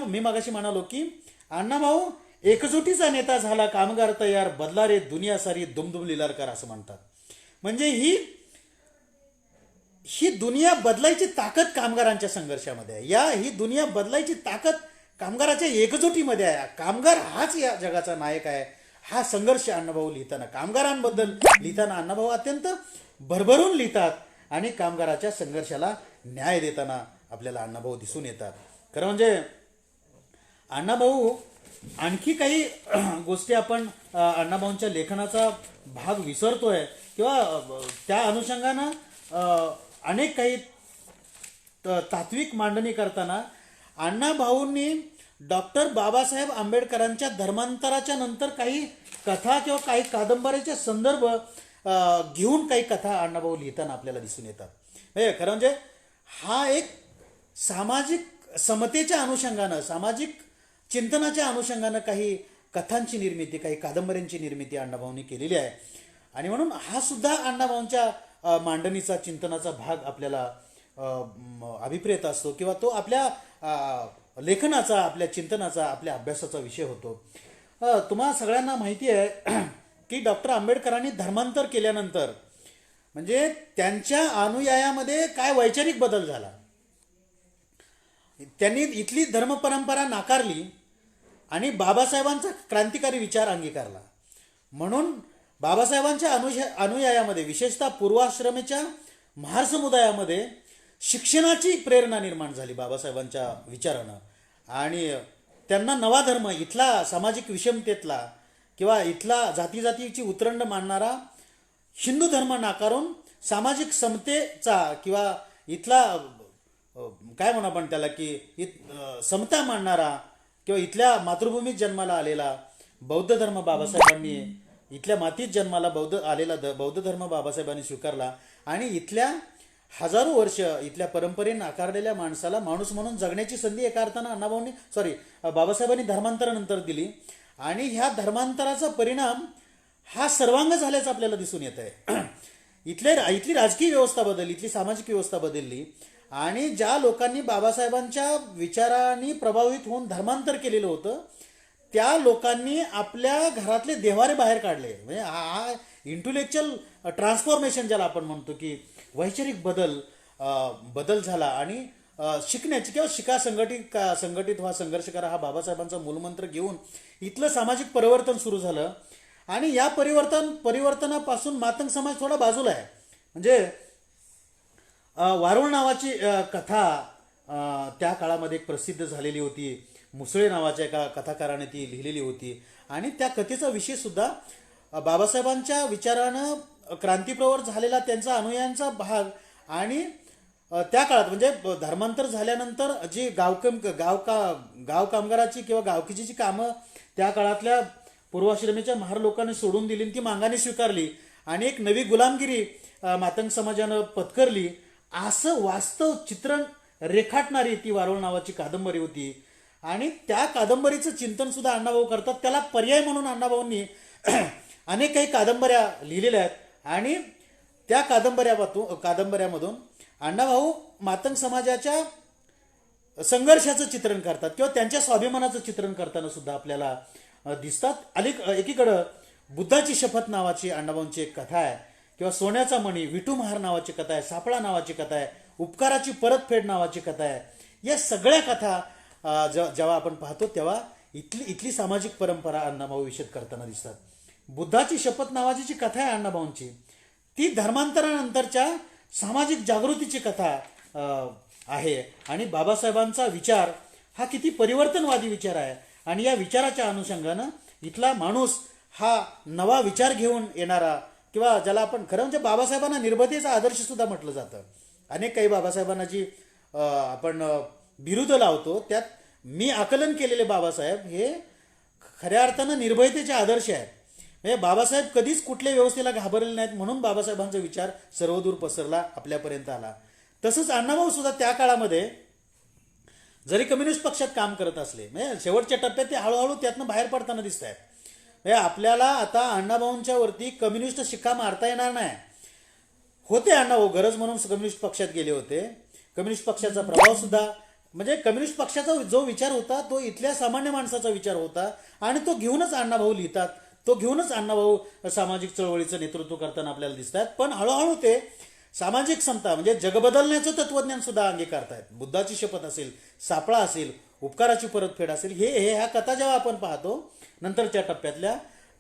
मी मागाशी म्हणालो की अण्णाभाऊ एकजुटीचा नेता झाला, कामगार तयार, बदला रे दुनिया सारी, दुमदुम लिलारकर असं म्हणतात. म्हणजे ही दुनिया बदलायची ताकद कामगारांच्या संघर्षामध्ये आहे. ही दुनिया बदलायची ताकद कामगाराच्या एकजुटीमध्ये आहे. कामगार हाच या जगाचा नायक आहे. हा संघर्ष अण्णाभाऊ लिहिताना, कामगारांबद्दल लिहिताना अण्णाभाऊ अत्यंत भरभरून लिहितात आणि कामगाराच्या संघर्षाला न्याय देताना आपल्याला अण्णाभाऊ दिसून येतात. खरं म्हणजे अण्णाभाऊ आणखी काही गोष्टी आपण अण्णाभाऊंच्या लेखनाचा भाग विसरतोय किंवा त्या अनुषंगानं अनेक काही तात्विक मांडणी करताना अण्णाभाऊंनी डॉक्टर बाबासाहेब आंबेडकरांच्या धर्मांतराच्या नंतर काही कथा किंवा काही कादंबऱ्याचे संदर्भ घेऊन काही कथा अण्णाभाऊ लिहिताना आपल्याला दिसून येतात. खरं म्हणजे हा एक सामाजिक समतेच्या अनुषंगानं, सामाजिक चिंतनाच्या अनुषंगानं काही कथांची निर्मिती, काही कादंबऱ्यांची निर्मिती अण्णाभाऊंनी केलेली आहे. आणि म्हणून हा सुद्धा अण्णाभाऊंच्या मांडणीचा, चिंतनाचा भाग आपल्याला अभिप्रेत असतो किंवा तो आपल्या लेखनाचा, आपल्या चिंतनाचा, आपल्या अभ्यासाचा विषय होतो. तुम्हा सगळ्यांना माहिती आहे की डॉक्टर आंबेडकरांनी धर्मांतर केल्यानंतर म्हणजे त्यांच्या अनुयायामध्ये काय वैचारिक बदल झाला. त्यांनी इथली धर्मपरंपरा नाकारली आणि बाबासाहेबांचा क्रांतिकारी विचार अंगीकारला. म्हणून बाबासाहेबांच्या अनुयायामध्ये, विशेषतः पूर्वाश्रमीच्या महार समुदायामध्ये शिक्षणाची प्रेरणा निर्माण झाली बाबासाहेबांच्या विचारानं आणि त्यांना नवा धर्म, इथला सामाजिक विषमतेतला किंवा इथला जातीची उतरंड मानणारा हिंदू धर्म नाकारून सामाजिक समतेचा किंवा इथला काय म्हणू आपण त्याला की समता मानणारा किंवा इथल्या मातृभूमीत जन्माला आलेला बौद्ध धर्म बाबासाहेबांनी, इथल्या मातीत जन्माला बौद्ध धर्म बाबासाहेबांनी स्वीकारला आणि इथल्या हजारो वर्ष इथल्या परंपरेने नाकारलेल्या माणसाला माणूस म्हणून जगण्याची संधी एका अर्थानं बाबासाहेबांनी धर्मांतरानंतर दिली. आणि ह्या धर्मांतराचा परिणाम हा सर्वांग झाल्याचं आपल्याला दिसून येत आहे. इथली राजकीय व्यवस्था बदलली, इथली सामाजिक व्यवस्था बदलली आणि ज्या लोकांनी बाबासाहेबांच्या विचारांनी प्रभावित होऊन धर्मांतर केलेलं होतं त्या लोकांनी आपल्या घरातले देव्हारे बाहेर काढले. म्हणजे हा इंटेलेक्च्युअल ट्रान्सफॉर्मेशन ज्याला आपण म्हणतो की वैचारिक बदल झाला आणि शिकण्याची किंवा संघटित व्हा, संघर्ष करा हा बाबासाहेबांचा मूलमंत्र घेऊन इथलं सामाजिक परिवर्तन सुरू झालं. आणि या परिवर्तनापासून मातंग समाज थोडा बाजूला आहे. म्हणजे वारुळ नावाची कथा त्या काळामध्ये एक प्रसिद्ध झालेली होती. मुसळे नावाच्या एका कथाकाराने ती लिहिलेली होती. आणि त्या कथेचा विषय सुद्धा बाबासाहेबांच्या विचारानं क्रांतीप्रवर झालेला त्यांचा अनुयायांचा भाग. आणि त्या काळात म्हणजे धर्मांतर झाल्यानंतर जी गाव कामगाराची किंवा गावकीची जी कामं त्या काळातल्या पूर्वाश्रमीच्या महार लोकांनी सोडून दिली, ती मागाने स्वीकारली आणि एक नवी गुलामगिरी मातंग समाजानं पत्करली, असं वास्तव चित्रण रेखाटणारी ती वारुळ नावाची कादंबरी होती. आणि त्या कादंबरीचं चिंतन सुद्धा अण्णाभाऊ करतात. त्याला पर्याय म्हणून अण्णाभाऊंनी अनेक काही कादंबऱ्या लिहिलेल्या आहेत. आणि त्या कादंबऱ्यामधून अण्णाभाऊ मातंग समाजाच्या संघर्षाचं चित्रण करतात किंवा त्यांच्या स्वाभिमानाचं चित्रण करताना सुद्धा आपल्याला दिसतात. एकीकडं बुद्धाची शपथ नावाची अण्णाभाऊंची एक कथा आहे, किंवा सोन्याचा मणी, विठू महार नावाची कथा आहे, सापळा नावाची कथा आहे, उपकाराची परतफेड नावाची कथा आहे. या सगळ्या कथा जेव्हा आपण पाहतो तेव्हा इथली सामाजिक परंपरा अण्णाभाऊ विषद करताना दिसतात. बुद्धाची शपथ नावाची जी कथा आहे अण्णाभाऊंची, ती धर्मांतरानंतरच्या सामाजिक जागृतीची कथा आहे. आणि बाबासाहेबांचा विचार हा किती परिवर्तनवादी विचार आहे. आणि या विचाराच्या अनुषंगानं इथला माणूस हा नवा विचार घेऊन येणारा, किंवा ज्याला आपण खरं म्हणजे बाबासाहेबांना निर्भयतेचा आदर्श सुद्धा म्हटलं जातं. अनेक काही बाबासाहेबांना जी आपण बिरुद लावतो त्यात मी आकलन केलेले बाबासाहेब हे खऱ्या अर्थानं निर्भयतेचे आदर्श आहेत. म्हणजे बाबासाहेब कधीच कुठल्या व्यवस्थेला घाबरले नाहीत, म्हणून बाबासाहेबांचा विचार सर्वदूर पसरला, आपल्यापर्यंत आला. तसंच अण्णाभाऊ सुद्धा त्या काळामध्ये जरी कम्युनिस्ट पक्षात काम करत असले, म्हणजे शेवटच्या टप्प्यात ते हळूहळू त्यातनं बाहेर पडताना दिसत आहेत. म्हणजे आपल्याला आता अण्णाभाऊंच्या वरती कम्युनिस्ट शिक्का मारता येणार नाही. होते अण्णाभाऊ गरज म्हणून कम्युनिस्ट पक्षात गेले होते. कम्युनिस्ट पक्षाचा प्रभाव सुद्धा, म्हणजे कम्युनिस्ट पक्षाचा जो विचार होता तो इथल्या सामान्य माणसाचा विचार होता. आणि तो घेऊनच अण्णाभाऊ लिहितात, तो घेऊनच अण्णाभाऊ सामाजिक चळवळीचं नेतृत्व करताना आपल्याला दिसत आहेत. पण हळूहळू ते सामाजिक समता म्हणजे जग बदलण्याचं तत्वज्ञान सुद्धा अंगीकारतायत. बुद्धाची शपथ असेल, सापळा असेल, उपकाराची परतफेड असेल, ह्या कथा जेव्हा आपण पाहतो नंतरच्या टप्प्यातल्या,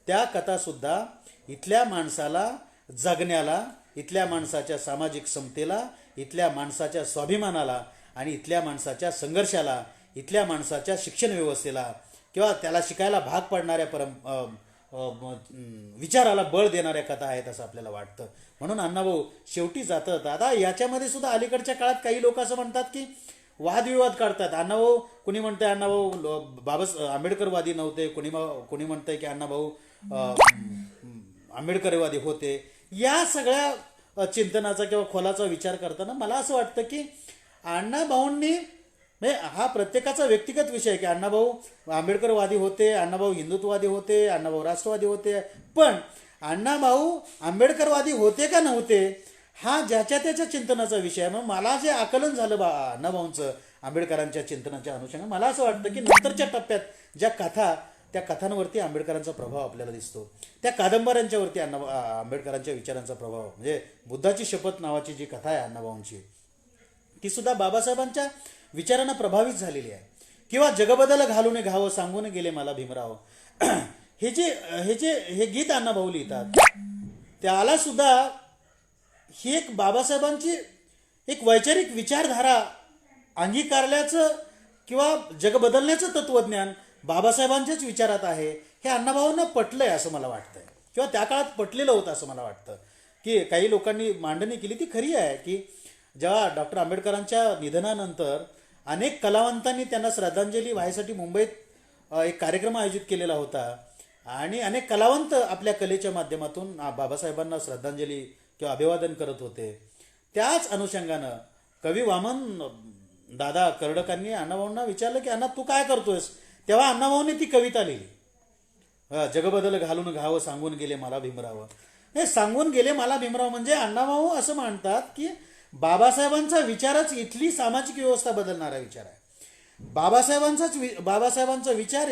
त्या कथा सुद्धा इथल्या माणसाला जगण्याला, इथल्या माणसाच्या सामाजिक समतेला, इथल्या माणसाच्या स्वाभिमानाला आणि इथल्या माणसाच्या संघर्षाला, इथल्या माणसाच्या शिक्षण व्यवस्थेला किंवा त्याला शिकायला भाग पडणाऱ्या विचाराला बळ देणाऱ्या कथा आहेत असं आपल्याला वाटतं. म्हणून अण्णाभाऊ शेवटी जातात. आता याच्यामध्ये सुद्धा अलीकडच्या काळात काही लोक असं म्हणतात की वादविवाद काढतात. अण्णाभाऊ, कुणी म्हणतंय अण्णाभाऊ आंबेडकरवादी नव्हते, कुणी म्हणतंय की अण्णाभाऊ आंबेडकरवादी होते. या सगळ्या चिंतनाचा किंवा खोलाचा विचार करताना मला असं वाटतं की अण्णाभाऊंनी, म्हणजे हा प्रत्येकाचा व्यक्तिगत विषय आहे की अण्णाभाऊ आंबेडकरवादी होते, अण्णाभाऊ हिंदुत्ववादी होते, अण्णाभाऊ राष्ट्रवादी होते, पण अण्णाभाऊ आंबेडकरवादी होते का नव्हते हा ज्याच्या त्याच्या चिंतनाचा विषय आहे. मग मला जे आकलन झालं अण्णाभाऊंचं आंबेडकरांच्या चिंतनाच्या अनुषंगाने, मला असं वाटतं की नंतरच्या टप्प्यात ज्या कथा, त्या कथांवरती आंबेडकरांचा प्रभाव आपल्याला दिसतो. त्या कादंबऱ्यांच्यावरती आंबेडकरांच्या विचारांचा प्रभाव, म्हणजे बुद्धाची शपथ नावाची जी कथा आहे अण्णाभाऊंची, ती सुद्धा बाबासाहेबांच्या विचारांना प्रभावित झालेली आहे. किंवा जगबदल घालून घावं सांगून गेले मला भीमराव, हे गीत अण्णाभाऊ लिहितात, त्याला सुद्धा ही एक बाबासाहेबांची एक वैचारिक विचारधारा अंगीकारल्याचं किंवा जग बदलण्याचं तत्वज्ञान बाबासाहेबांच्याच विचारात आहे, हे अण्णाभाऊंना पटलंय असं मला वाटतंय, किंवा त्या काळात पटलेलं होतं असं मला वाटतं. की काही लोकांनी मांडणी केली ती खरी आहे की जेव्हा डॉक्टर आंबेडकरांच्या निधनानंतर अनेक कलावंतांनी त्यांना श्रद्धांजली व्हायसाठी मुंबईत एक कार्यक्रम आयोजित केलेला होता आणि अनेक कलावंत आपल्या कलेच्या माध्यमातून बाबासाहेबांना श्रद्धांजली किंवा अभिवादन करत होते. त्याच अनुषंगानं कवी वामन दादा कर्डकांनी अण्णाभाऊंना विचारलं की अण्णा तू काय करतोयस, तेव्हा अण्णाभाऊंनी ती कविता लिहिली, जगबदल घालून घावं सांगून गेले मला भीमराव. हे सांगून गेले मला भीमराव म्हणजे अण्णाभाऊ असं म्हणतात की बाबासाहेबांचा विचारच इथली सामाजिक व्यवस्था बदलणारा विचार आहे. बाबासाहेबांचा विचार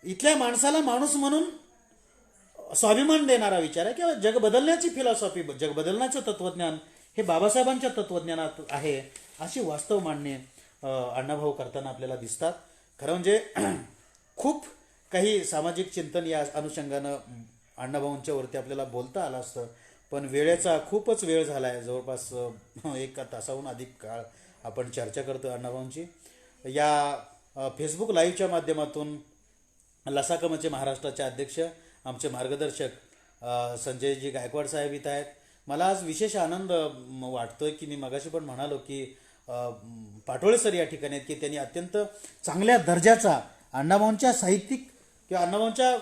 इथल्या माणसाला माणूस म्हणून स्वाभिमान देणारा विचार आहे, किंवा जग बदलण्याची फिलॉसॉफी, जग बदलण्याचं तत्वज्ञान हे बाबासाहेबांच्या तत्वज्ञानात आहे. अशी वास्तव मांडणे अण्णाभाऊ करताना आपल्याला दिसतात. खरं म्हणजे खूप काही सामाजिक चिंतन या अनुषंगानं अण्णाभाऊंच्या वरती आपल्याला बोलता आलं असतं, पण वेळेचा खूपच वेळ झाला आहे. जवळपास 1 तासाहून अधिक काळ आपण चर्चा करतो अण्णाभाऊंची. या फेसबुक लाईव्हच्या माध्यमातून लसाकमचे महाराष्ट्राचे अध्यक्ष, आमचे मार्गदर्शक संजयजी गायकवाड साहेब इथं आहेत. मला आज विशेष आनंद वाटतोय की मी मगाशी पण म्हणालो की पाटोळे सर या ठिकाणी आहेत, की त्यांनी अत्यंत चांगल्या दर्जाचा अण्णाभाऊंच्या साहित्यिक किंवा अण्णाभाऊंच्या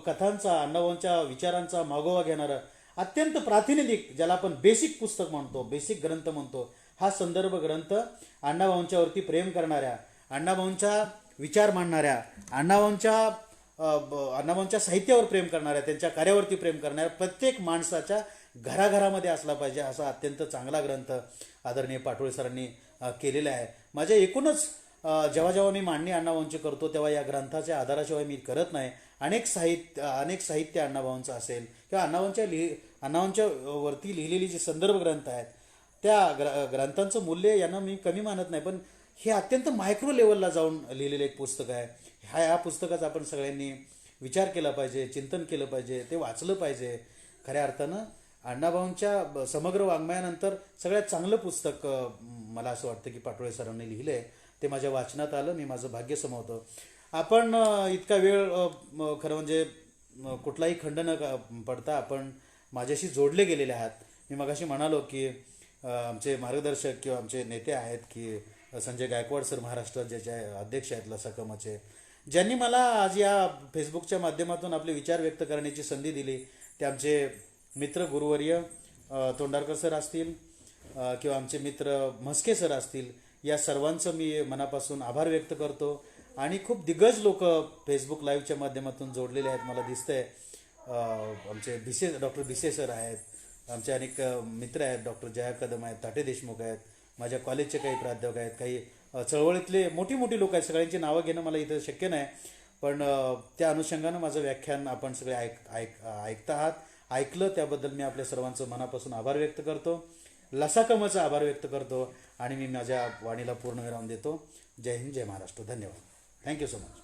कथांचा, अण्णाभाऊंच्या विचारांचा मागोवा घेणारं अत्यंत प्रातिनिधिक, ज्याला आपण बेसिक पुस्तक म्हणतो, बेसिक ग्रंथ म्हणतो, हा संदर्भ ग्रंथ अण्णाभाऊंच्यावरती प्रेम करणाऱ्या, अण्णाभाऊंच्या विचार मांडणाऱ्या, अण्णाभाऊंच्या साहित्यावर प्रेम करणाऱ्या, त्यांच्या कार्यावरती प्रेम करणाऱ्या प्रत्येक माणसाच्या घराघरामध्ये असला पाहिजे असा अत्यंत चांगला ग्रंथ आदरणीय पाटोळे सरांनी केलेला आहे. माझ्या एकूणच जेव्हा जेव्हा मी मांडणी अण्णाभाऊंची करतो तेव्हा या ग्रंथाच्या आधाराशिवाय मी करत नाही. अनेक साहित्य अण्णाभाऊंचं असेल किंवा अण्णाभाऊंच्या वरती लिहिलेली जी संदर्भ ग्रंथ आहेत त्या ग्रंथांचं मूल्य यांना मी कमी मानत नाही, पण हे अत्यंत मायक्रो लेवलला जाऊन लिहिलेलं एक पुस्तक आहे. ह्या पुस्तकाचा आपण सगळ्यांनी विचार केला पाहिजे, चिंतन केलं पाहिजे, ते वाचलं पाहिजे. खऱ्या अर्थानं अण्णाभाऊंच्या समग्र वाङ्मयानंतर सगळ्यात चांगलं पुस्तक मला असं वाटतं की पाटोळे सरांनी लिहिलं आहे. ते माझ्या वाचनात आलं, मी माझं भाग्य समवतो. आपण इतका वेळ खरं म्हणजे कुठलाही खंड न पडता आपण माझ्याशी जोडले गेलेले आहात. मी मगाशी म्हणालो की आमचे मार्गदर्शक किंवा आमचे नेते आहेत की संजय गायकवाड सर, महाराष्ट्रात ज्याचे अध्यक्ष आहेत लसाकमचे, ज्यांनी मला आज या फेसबुकच्या माध्यमातून आपले विचार व्यक्त करण्याची संधी दिली, ते आमचे मित्र गुरुवर्य तोंडारकर सर असतील किंवा आमचे मित्र म्हस्के सर असतील, या सर्वांचं मी मनापासून आभार व्यक्त करतो. आणि खूप दिग्गज लोक फेसबुक लाईव्हच्या माध्यमातून जोडलेले आहेत मला दिसतंय. आमचे डॉक्टर भिसे सर आहेत, आमचे अनेक मित्र आहेत, डॉक्टर जया कदम आहेत, ताटे देशमुख आहेत, माझ्या कॉलेजचे काही प्राध्यापक आहेत, काही चळवळीतले मोठी मोठी लोक आहेत. सगळ्यांची नावं घेणं मला इथं शक्य नाही, पण त्या अनुषंगानं माझं व्याख्यान आपण सगळे ऐकता आहात. ऐकलं त्याबद्दल मी आपल्या सर्वांचं मनापासून आभार व्यक्त करतो, लसाकमचा आभार व्यक्त करतो आणि मी माझ्या वाणीला पूर्णविराम देतो. जय हिंद, जय महाराष्ट्र. धन्यवाद. Thank you so much.